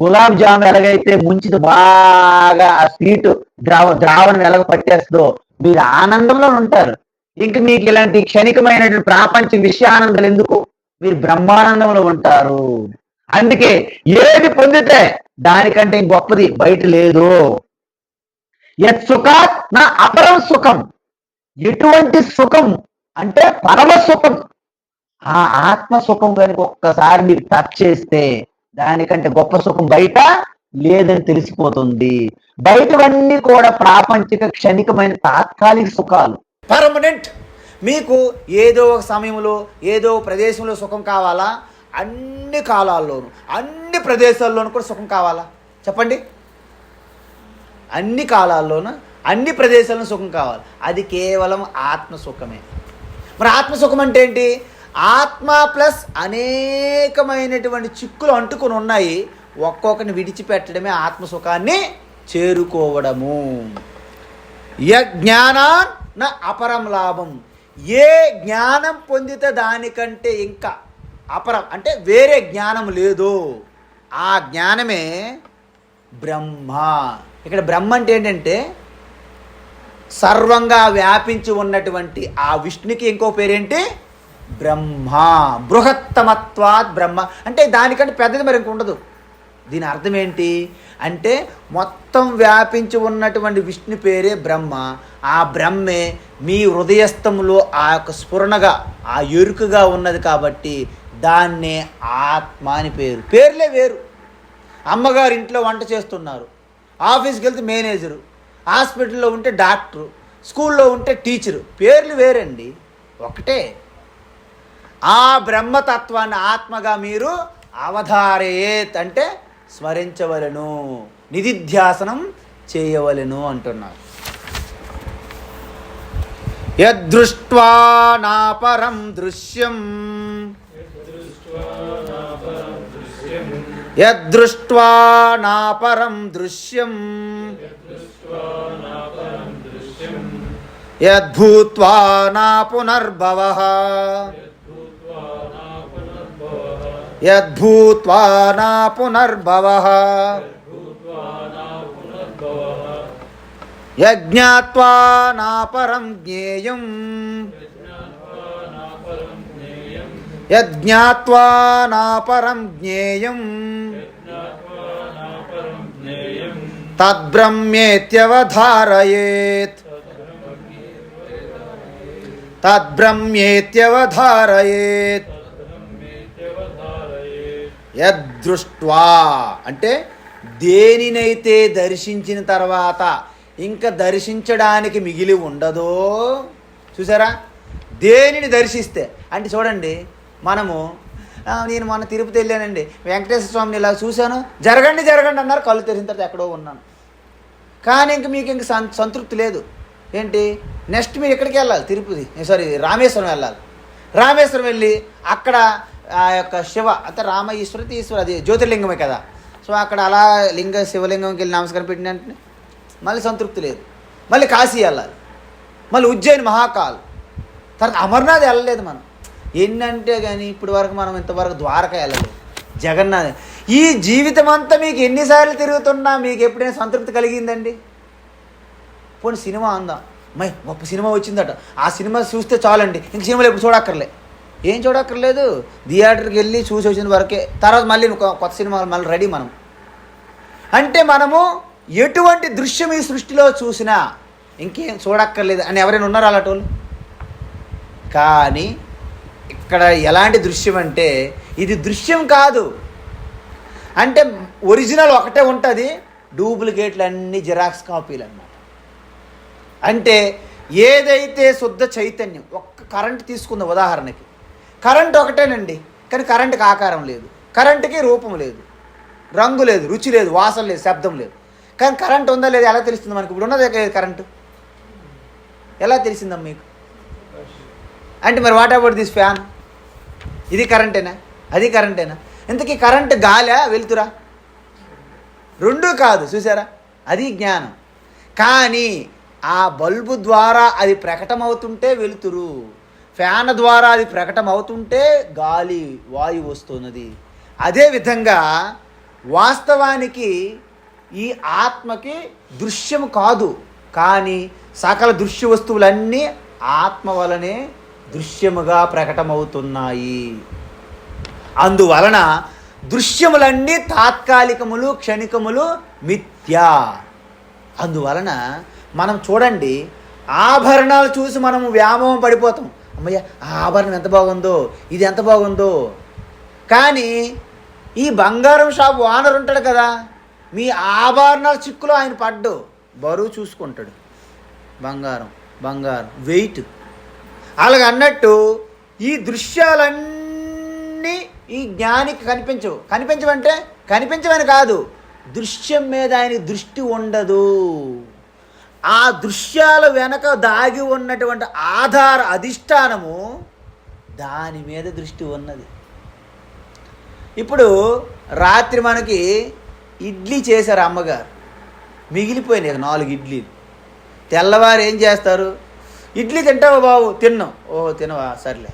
గులాబ్ జామ్ ఎలాగైతే ముంచితో బాగా ఆ స్వీట్ ద్రావణం ఎలాగ పట్టేస్తుందో మీరు ఆనందంలో ఉంటారు. ఇంక మీకు ఇలాంటి క్షణికమైనటువంటి ప్రాపంచ విషయానందాలు ఎందుకు? మీరు బ్రహ్మానందంలో ఉంటారు. అందుకే ఏది పొందితే దానికంటే గొప్పది బయట లేదు. యత్ సుఖాత్ నా అపరం సుఖం. ఎటువంటి సుఖం అంటే పరమ సుఖం. ఆ ఆత్మ సుఖం కనుక ఒక్కసారి మీరు టచ్ చేస్తే దానికంటే గొప్ప సుఖం బయట లేదని తెలిసిపోతుంది. బయటవన్నీ కూడా ప్రాపంచిక, క్షణికమైన, తాత్కాలిక సుఖాలు. పర్మనెంట్. మీకు ఏదో ఒక సమయంలో, ఏదో ప్రదేశంలో సుఖం కావాలా? అన్ని కాలాల్లోనూ, అన్ని ప్రదేశాల్లోనూ కూడా సుఖం కావాలా? చెప్పండి. అన్ని కాలాల్లోనూ, అన్ని ప్రదేశాలను సుఖం కావాలి. అది కేవలం ఆత్మసుఖమే. మరి ఆత్మసుఖం అంటే ఏంటి? ఆత్మ ప్లస్ అనేకమైనటువంటి చిక్కులు అంటుకొని ఉన్నాయి, ఒక్కొక్కరిని విడిచిపెట్టడమే ఆత్మసుఖాన్ని చేరుకోవడము. యజ్ఞానాన్ నా అపరం లాభం. ఏ జ్ఞానం పొందితే దానికంటే ఇంకా అపరం అంటే వేరే జ్ఞానం లేదు, ఆ జ్ఞానమే బ్రహ్మ. ఇక్కడ బ్రహ్మ అంటే ఏంటంటే సర్వంగా వ్యాపించి ఉన్నటువంటి ఆ విష్ణుకి ఇంకో పేరేంటి? బ్రహ్మ. బృహత్తమత్వాత్ బ్రహ్మ అంటే దానికంటే పెద్దది మరి ఇంక ఉండదు. దీని అర్థం ఏంటి అంటే మొత్తం వ్యాపించి ఉన్నటువంటి విష్ణు పేరే బ్రహ్మ. ఆ బ్రహ్మే మీ హృదయస్థంలో ఆ యొక్క స్ఫురణగా, ఆ ఎరుకగా ఉన్నది కాబట్టి దాన్నే ఆత్మ అని పేరు. పేర్లే వేరు. అమ్మగారు ఇంట్లో వంట చేస్తున్నారు, ఆఫీస్కి వెళ్తే మేనేజరు, హాస్పిటల్లో ఉంటే డాక్టరు, స్కూల్లో ఉంటే టీచరు. పేర్లు వేరండి, ఒకటే. ఆ బ్రహ్మతత్వాన్ని ఆత్మగా మీరు అవధారయేత్ అంటే స్మరించవలెను, నిధిధ్యాసనం చేయవలెను అంటున్నారు. యద్దృష్ట్వా నాపరం దృశ్యం, యద్దృష్ట్వా నాపరం దృశ్యం, యద్భూత్వా నా పునర్భవః, యద్భూత్వా నా పునర్భవః, యజ్ఞాత్వా నా పరం జ్ఞేయం, యజ్ఞాత్వా నా పరం జ్ఞేయం, తద్బ్రహ్మేత్యవధారయేత్, తద్బ్రహ్మేత్యవధారయేత్. యద్దృష్ట్వా అంటే దేనినైతే దర్శించిన తర్వాత ఇంకా దర్శించడానికి మిగిలి ఉండదో, చూసారా, దేనిని దర్శిస్తే అంటే చూడండి, మనము నేను మొన్న తిరుపతి వెళ్ళానండి, వెంకటేశ్వర స్వామిని ఇలా చూశాను, జరగండి జరగండి అన్నారు, కళ్ళు తెరిచిన తర్వాత ఎక్కడో ఉన్నాను. కానీ ఇంక మీకు ఇంక సంతృప్తి లేదు. ఏంటి, నెక్స్ట్ మీరు ఎక్కడికి వెళ్ళాలి, తిరుపతి రామేశ్వరం వెళ్ళాలి. రామేశ్వరం వెళ్ళి అక్కడ ఆ యొక్క శివ అంటే రామ ఈశ్వర అది జ్యోతిర్లింగమే కదా, సో అక్కడ అలా శివలింగంకి వెళ్ళి నమస్కారం పెట్టిన వెంటనే మళ్ళీ సంతృప్తి లేదు. మళ్ళీ కాశీ వెళ్ళాలి, మళ్ళీ ఉజ్జయిని మహాకాల్, తర్వాత అమర్నాథ్ వెళ్ళలేదు మనం. ఎన్నంటే కానీ ఇప్పుడు వరకు మనం ఇంతవరకు ద్వారకా వెళ్ళలేదు, జగన్నాథ్. ఈ జీవితం అంతా మీకు ఎన్నిసార్లు తిరుగుతున్నా మీకు ఎప్పుడైనా సంతృప్తి కలిగిందండి? పోనీ సినిమా అందా, గొప్ప సినిమా వచ్చిందట, ఆ సినిమా చూస్తే చాలండి, ఇంక సినిమాలు ఎప్పుడు చూడక్కర్లే. ఏం చూడక్కర్లేదు, థియేటర్కి వెళ్ళి చూసి వచ్చిన వరకే, తర్వాత మళ్ళీ కొత్త సినిమాలు మళ్ళీ రెడీ మనం. అంటే మనము ఎటువంటి దృశ్యం ఈ సృష్టిలో చూసినా ఇంకేం చూడక్కర్లేదు అని ఎవరైనా ఉన్నారా అలాంటి? కానీ ఇక్కడ ఎలాంటి దృశ్యం అంటే ఇది దృశ్యం కాదు, అంటే ఒరిజినల్ ఒకటే ఉంటుంది, డూప్లికేట్లు అన్నీ జిరాక్స్ కాపీలు అన్నమాట. అంటే ఏదైతే శుద్ధ చైతన్యం, ఒక్క కరెంట్ తీసుకుందాం ఉదాహరణకి, కరెంట్ ఒకటేనండి, కానీ కరెంటుకి ఆకారం లేదు, కరెంటుకి రూపం లేదు, రంగు లేదు, రుచి లేదు, వాసన లేదు, శబ్దం లేదు. కానీ కరెంట్ ఉందా లేదా ఎలా తెలుస్తుంది మనకి? ఇప్పుడు ఉన్నది కరెంటు ఎలా తెలిసిందమ్మా మీకు? అంటే మరి వాట్ అబౌట్ దిస్ ఫ్యాన్? ఇది కరెంటేనా, అది కరెంటేనా? ఇంతకీ కరెంటు గాలా వెలుతురా? రెండూ కాదు, చూసారా, అది జ్ఞానం. కానీ ఆ బల్బు ద్వారా అది ప్రకటమవుతుంటే వెలుతురు, ఫ్యాన్ ద్వారా అది ప్రకటమవుతుంటే గాలి వాయువు వస్తున్నది. అదేవిధంగా వాస్తవానికి ఈ ఆత్మకి దృశ్యం కాదు, కానీ సకల దృశ్య వస్తువులన్నీ ఆత్మ వలనే దృశ్యముగా ప్రకటమవుతున్నాయి. అందువలన దృశ్యములన్నీ తాత్కాలికములు, క్షణికములు, మిథ్యా. అందువలన మనం చూడండి, ఆభరణాలు చూసి మనము వ్యామోహం పడిపోతాం. అమ్మయ్య ఆ ఆభరణం ఎంత బాగుందో, ఇది ఎంత బాగుందో. కానీ ఈ బంగారం షాప్ ఓనర్ ఉంటాడు కదా, మీ ఆభరణాల చిక్కులో ఆయన పడ్డు బరువు చూసుకుంటాడు, బంగారం వెయిట్. అలాగ అన్నట్టు ఈ దృశ్యాలన్నీ ఈ జ్ఞానికి కనిపించవంటే కనిపించవని కాదు, దృశ్యం మీద ఆయన దృష్టి ఉండదు. ఆ దృశ్యాల వెనక దాగి ఉన్నటువంటి ఆధార అధిష్టానము దాని మీద దృష్టి ఉన్నది. ఇప్పుడు రాత్రి మనకి ఇడ్లీ చేశారు అమ్మగారు, మిగిలిపోయినాయి 4 ఇడ్లీలు. తెల్లవారు ఏం చేస్తారు, ఇడ్లీ తింటావా బాబు? తిన్నాం. ఓహో తినవా, సర్లే.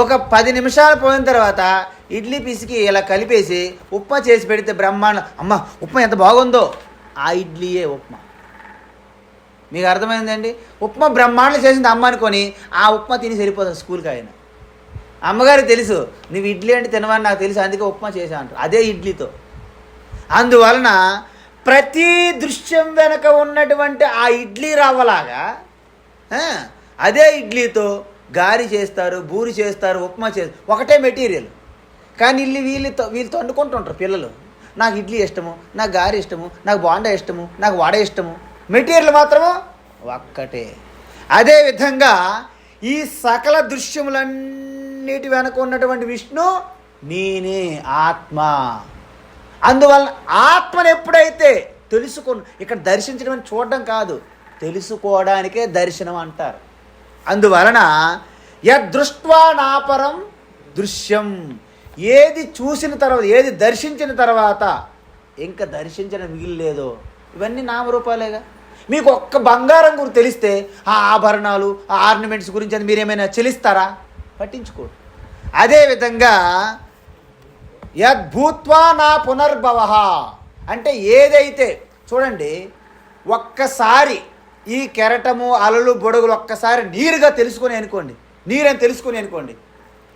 ఒక 10 నిమిషాలు పోయిన తర్వాత ఇడ్లీ పిసికి ఇలా కలిపేసి ఉప్మా చేసి పెడితే బ్రహ్మాండం, అమ్మ ఉప్మా ఎంత బాగుందో, ఆ ఇడ్లీయే ఉప్మా. మీకు అర్థమైందండి? ఉప్మా బ్రహ్మాండం చేసింది అమ్మ అనుకొని ఆ ఉప్మా తిని సరిపోతుంది స్కూల్కి. ఆయన అమ్మగారికి తెలుసు నువ్వు ఇడ్లీ అంటే తినవని నాకు తెలుసు, అందుకే ఉప్మా చేసా అంటారు, అదే ఇడ్లీతో. అందువలన ప్రతి దృశ్యం వెనక ఉన్నటువంటి ఆ ఇడ్లీ రవ్వలాగా అదే ఇడ్లీతో గారి చేస్తారు, బూరి చేస్తారు, ఉప్మా చేస్తారు, ఒకటే మెటీరియల్. కానీ వీళ్ళతో వండుకుంటుంటారు పిల్లలు. నాకు ఇడ్లీ ఇష్టము, నాకు గారి ఇష్టము, నాకు బోండా ఇష్టము, నాకు వడ ఇష్టము, మెటీరియల్ మాత్రము ఒక్కటే. అదేవిధంగా ఈ సకల దృశ్యములన్నిటి వెనక ఉన్నటువంటి విష్ణు నేనే ఆత్మ. అందువల్ల ఆత్మను ఎప్పుడైతే ఇక్కడ దర్శించడం అని చూడడం కాదు, తెలుసుకోవడానికే దర్శనం అంటారు. అందువలన యదృష్ట్వా నాపరం దృశ్యం, ఏది చూసిన తర్వాత, ఏది దర్శించిన తర్వాత ఇంకా దర్శించడం మిగిలిలేదో ఇవన్నీ నామరూపాలేగా. మీకు ఒక్క బంగారం గురించి తెలిస్తే ఆ ఆభరణాలు, ఆ ఆర్నమెంట్స్ గురించి అది మీరేమైనా చెలిస్తారా? పట్టించుకోరు. అదేవిధంగా యద్భూత్వా నా పునర్భవ అంటే ఏదైతే చూడండి, ఒక్కసారి ఈ కెరటము అలలు బొడుగులు ఒక్కసారి నీరుగా తెలుసుకొని అనుకోండి, నీరని తెలుసుకొని అనుకోండి,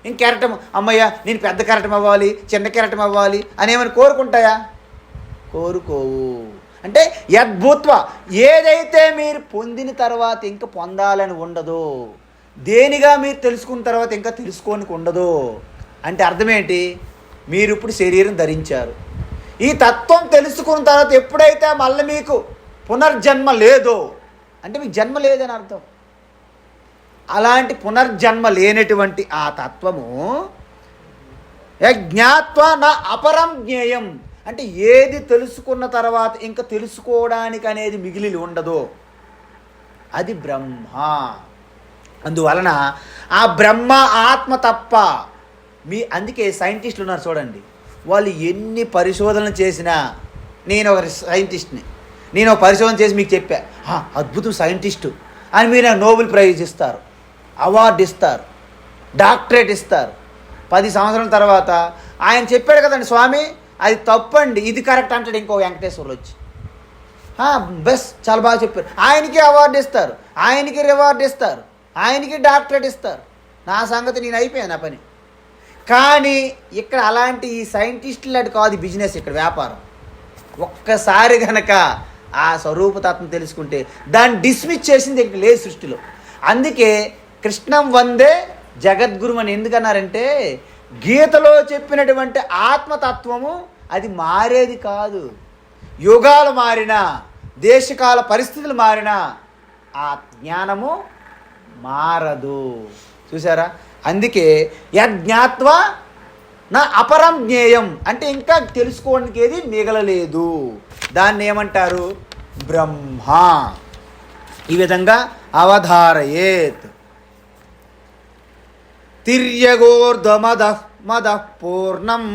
ఇంకెరటం అమ్మయ్య నేను పెద్ద కెరటం అవ్వాలి, చిన్న కెరటం అవ్వాలి అని ఏమైనా కోరుకుంటాయా? కోరుకోవు. అంటే యద్భూత్వ, ఏదైతే మీరు పొందిన తర్వాత ఇంకా పొందాలని ఉండదో, దేనిగా మీరు తెలుసుకున్న తర్వాత ఇంకా తెలుసుకోనికి ఉండదో అంటే అర్థమేంటి? మీరు ఇప్పుడు శరీరం ధరించారు, ఈ తత్వం తెలుసుకున్న తర్వాత ఎప్పుడైతే మళ్ళీ మీకు పునర్జన్మ లేదో అంటే మీకు జన్మ లేదని అర్థం. అలాంటి పునర్జన్మ లేనటువంటి ఆ తత్వము యజ్ఞాత్వ నా అపరం జ్ఞేయం అంటే ఏది తెలుసుకున్న తర్వాత ఇంకా తెలుసుకోవడానికి అనేది మిగిలి ఉండదో అది బ్రహ్మ. అందువలన ఆ బ్రహ్మ ఆత్మ తప్ప అందుకే సైంటిస్టులు ఉన్నారు చూడండి, వాళ్ళు ఎన్ని పరిశోధనలు చేసినా, నేను ఒక సైంటిస్ట్ని, నేను ఒక పరిశోధన చేసి మీకు చెప్పా, అద్భుతం సైంటిస్టు అని మీరు నాకు నోబెల్ ప్రైజ్ ఇస్తారు, అవార్డు ఇస్తారు, డాక్టరేట్ ఇస్తారు. 10 సంవత్సరాల తర్వాత ఆయన చెప్పాడు కదండి స్వామి అది తప్పండి ఇది కరెక్ట్ అంటాడు ఇంకో వెంకటేశ్వర్లు వచ్చి, బస్ చాలా బాగా చెప్పారు, ఆయనకి అవార్డు ఇస్తారు, ఆయనకి రివార్డు ఇస్తారు, ఆయనకి డాక్టరేట్ ఇస్తారు. నా సంగతి నేను అయిపోయాను నా పని. కానీ ఇక్కడ అలాంటి ఈ సైంటిస్టులు అది కాదు బిజినెస్, ఇక్కడ వ్యాపారం. ఒక్కసారి కనుక ఆ స్వరూపతత్వం తెలుసుకుంటే దాన్ని డిస్మిస్ చేసింది ఇక్కడ లేదు సృష్టిలో. అందుకే కృష్ణం వందే జగద్గురు అని ఎందుకన్నారంటే గీతలో చెప్పినటువంటి ఆత్మతత్వము అది మారేది కాదు. యుగాలు మారినా, దేశకాల పరిస్థితులు మారినా ఆ జ్ఞానము మారదు. చూసారా? అందుకే యజ్ఞాత్వ నా అపరం జ్ఞేయం అంటే ఇంకా తెలుసుకోవడానికి ఏది మిగలలేదు, దాన్ని ఏమంటారు? బ్రహ్మ. ఈ విధంగా అవధారయేత్. తిర్యగోర్ధ్వమదః మదః పూర్ణం,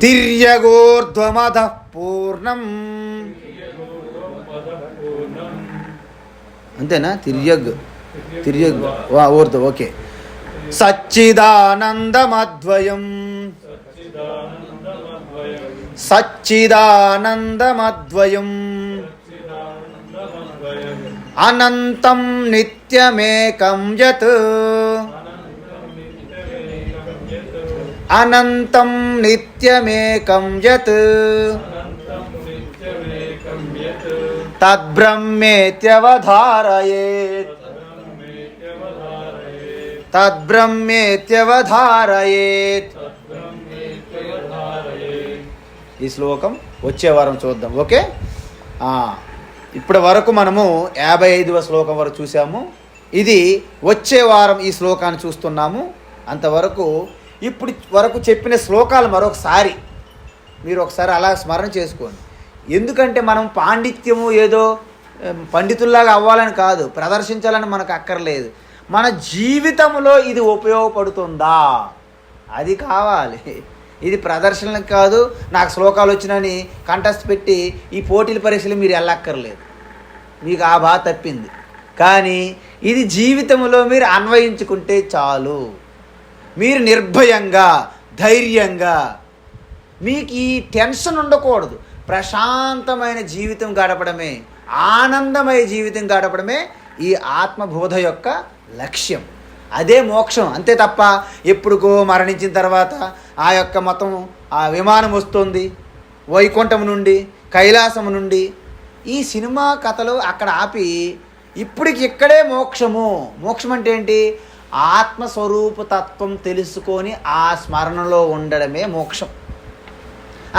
తిర్యగోర్ధ్వమదః పూర్ణం. అంతేనా? తిర్యగ్ ఊర్ధ్వ. ఓకే. సచ్చిదానందమద్వయం, సచ్చిదానందమద్వయం అనంతం నిత్యమేకం యత్, అనంతం నిత్యమేకం యత్ తద్బ్రహ్మేత్యవధారయేత్, తద్బ్రహ్మేత్యవధారయేత్. ఈ శ్లోకం వచ్చే వారం చూద్దాం. ఓకే. ఇప్పటి వరకు మనము 55వ శ్లోకం వరకు చూసాము. ఇది వచ్చే వారం ఈ శ్లోకాన్ని చూస్తున్నాము. అంతవరకు ఇప్పుడు వరకు చెప్పిన శ్లోకాలు మరొకసారి మీరు ఒకసారి అలా స్మరణ చేసుకోండి. ఎందుకంటే మనం పాండిత్యము ఏదో పండితుల్లాగా అవ్వాలని కాదు, ప్రదర్శించాలని మనకు అక్కర్లేదు. మన జీవితంలో ఇది ఉపయోగపడుతుందా అది కావాలి. ఇది ప్రదర్శనలకు కాదు, నాకు శ్లోకాలు వచ్చినని కంటెస్ట్ పెట్టి ఈ పోటీల పరీక్షలు మీరు వెళ్ళక్కర్లేదు, మీకు ఆ బాధ తప్పింది. కానీ ఇది జీవితంలో మీరు అన్వయించుకుంటే చాలు. మీరు నిర్భయంగా, ధైర్యంగా, మీకు ఈ టెన్షన్ ఉండకూడదు, ప్రశాంతమైన జీవితం గడపడమే, ఆనందమయ జీవితం గడపడమే ఈ ఆత్మబోధ యొక్క లక్ష్యం. అదే మోక్షం. అంతే తప్ప ఎప్పుడుకో మరణించిన తర్వాత ఆ యొక్క మొత్తం ఆ విమానం వస్తుంది వైకుంఠం నుండి, కైలాసం నుండి, ఈ సినిమా కథలు అక్కడ ఆపి ఇప్పటికి ఇక్కడే మోక్షము. మోక్షం అంటే ఏంటి? ఆత్మస్వరూప తత్వం తెలుసుకొని ఆ స్మరణలో ఉండడమే మోక్షం.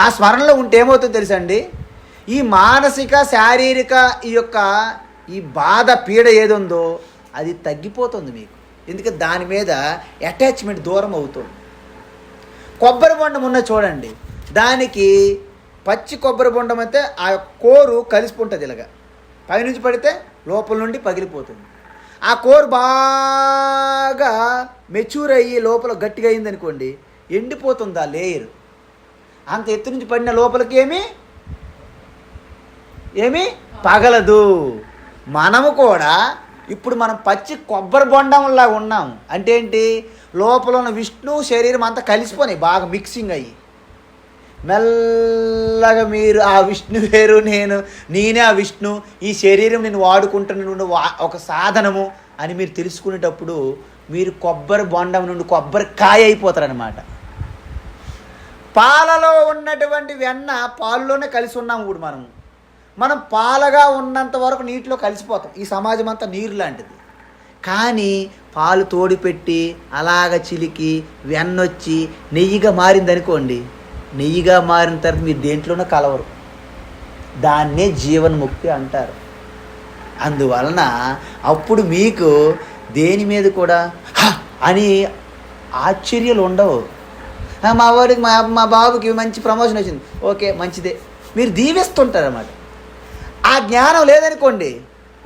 ఆ స్మరణలో ఉంటే ఏమవుతుందో తెలుసండి, ఈ మానసిక శారీరక ఈ బాధ పీడ ఏదుందో అది తగ్గిపోతుంది మీకు. ఎందుకంటే దాని మీద అటాచ్మెంట్ దూరం అవుతుంది. కొబ్బరి బొండం ఉన్న చూడండి, దానికి పచ్చి కొబ్బరి బొండం అయితే ఆ కోరు కలిసిపోతుంది, ఇలాగా పైనుంచి పడితే లోపల నుండి పగిలిపోతుంది. ఆ కోరు బాగా మెచ్యూర్ అయ్యి లోపల గట్టిగా అయిందనుకోండి, ఎండిపోతుంది ఆ లేయర్. అంత ఎత్తు నుంచి పడిన లోపలికి ఏమీ పగలదు. మనము కూడా ఇప్పుడు మనం పచ్చి కొబ్బరి బొండంలా ఉన్నాము అంటే ఏంటి, లోపల ఉన్న విష్ణు శరీరం అంతా కలిసిపోయి బాగా మిక్సింగ్ అయ్యి మెల్లగా మీరు ఆ విష్ణు వేరు, నేనే ఆ విష్ణు, ఈ శరీరం నేను వాడుకుంటున్న ఒక సాధనము అని మీరు తెలుసుకునేటప్పుడు మీరు కొబ్బరి బొండం నుండి కొబ్బరికాయ అయిపోతారనమాట. పాలలో ఉన్నటువంటి వెన్న పాలులోనే కలిసి ఉన్నాము. ఇప్పుడు మనం పాలగా ఉన్నంత వరకు నీటిలో కలిసిపోతాం. ఈ సమాజం అంతా నీరు లాంటిది. కానీ పాలు తోడిపెట్టి అలాగ చిలికి వెన్నొచ్చి నెయ్యిగా మారిందనుకోండి, నెయ్యిగా మారిన తర్వాత మీరు దేంట్లోనూ కలవరు. దాన్నే జీవన్ముక్తి అంటారు. అందువలన అప్పుడు మీకు దేని మీద కూడా అని ఆశ్చర్యాలు ఉండవు. మా వాడికి మా బాబుకి మంచి ప్రమోషన్ వచ్చింది, ఓకే మంచిదే, మీరు దీవిస్తుంటారు అన్నమాట. ఆ జ్ఞానం లేదనుకోండి,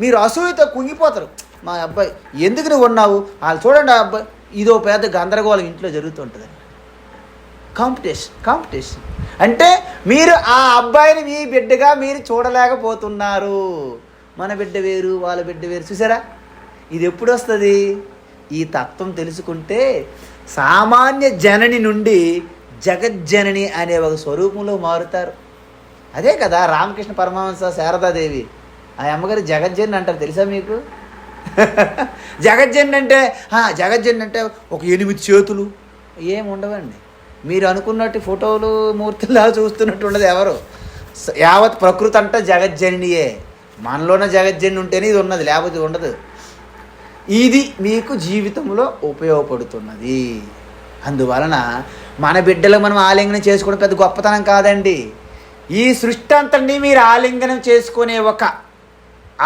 మీరు అసూయతో కుంగిపోతారు. మా అబ్బాయి ఎందుకు నువ్వు ఉన్నావు, వాళ్ళు చూడండి ఆ అబ్బాయి, ఇదో పెద్ద గందరగోళం ఇంట్లో జరుగుతుంటుంది. కాంపిటీషన్ అంటే మీరు ఆ అబ్బాయిని మీ బిడ్డగా మీరు చూడలేకపోతున్నారు. మన బిడ్డ వేరు, వాళ్ళ బిడ్డ వేరు. చూసారా, ఇది ఎప్పుడు వస్తుంది? ఈ తత్వం తెలుసుకుంటే సామాన్య జనని నుండి జగజ్జనని అనే ఒక స్వరూపంలో మారుతారు. అదే కదా రామకృష్ణ పరమహంస శారదాదేవి, ఆ అమ్మగారు జగజ్జనని అంటారు, తెలుసా మీకు? జగజ్జనని అంటే ఒక 8 చేతులు ఏమి ఉండవండి. మీరు అనుకున్నట్టు ఫోటోలు మూర్తిలా చూస్తున్నట్టు ఉండదు. ఎవరు యావత్ ప్రకృతి అంతా జగజ్జనియే. మనలోనే జగజ్జని ఉంటేనే ఇది ఉన్నది, లేకపోతే ఉండదు. ఇది మీకు జీవితంలో ఉపయోగపడుతున్నది. అందువలన మన బిడ్డలకు మనం ఆలింగనం చేసుకోవడం పెద్ద గొప్పతనం కాదండి. ఈ సృష్టి అంతటినీ మీరు ఆలింగనం చేసుకునే ఒక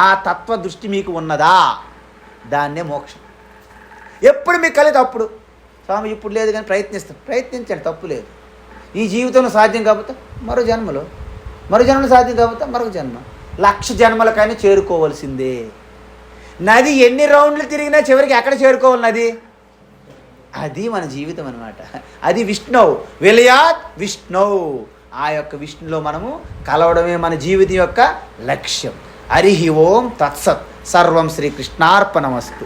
ఆ తత్వ దృష్టి మీకు ఉన్నదా, దాన్నే మోక్షం. ఎప్పుడు మీకు కలిగితే అప్పుడు స్వామి ఇప్పుడు లేదు కానీ ప్రయత్నించండి, తప్పు లేదు. ఈ జీవితంలో సాధ్యం కాకపోతే మరో జన్మలో సాధ్యం కాకపోతే మరొక జన్మ, 1,00,000 జన్మలకైనా చేరుకోవాల్సిందే. నది ఎన్ని రౌండ్లు తిరిగినా చివరికి ఎక్కడ చేరుకోవాలి నది? అది మన జీవితం అన్నమాట. అది విష్ణువు, విలయాత్ విష్ణువు. ఆ యొక్క విష్ణులో మనము కలవడమే మన జీవితం యొక్క లక్ష్యం. హరి ఓం తత్సత్. సర్వం శ్రీకృష్ణార్పణమస్తు.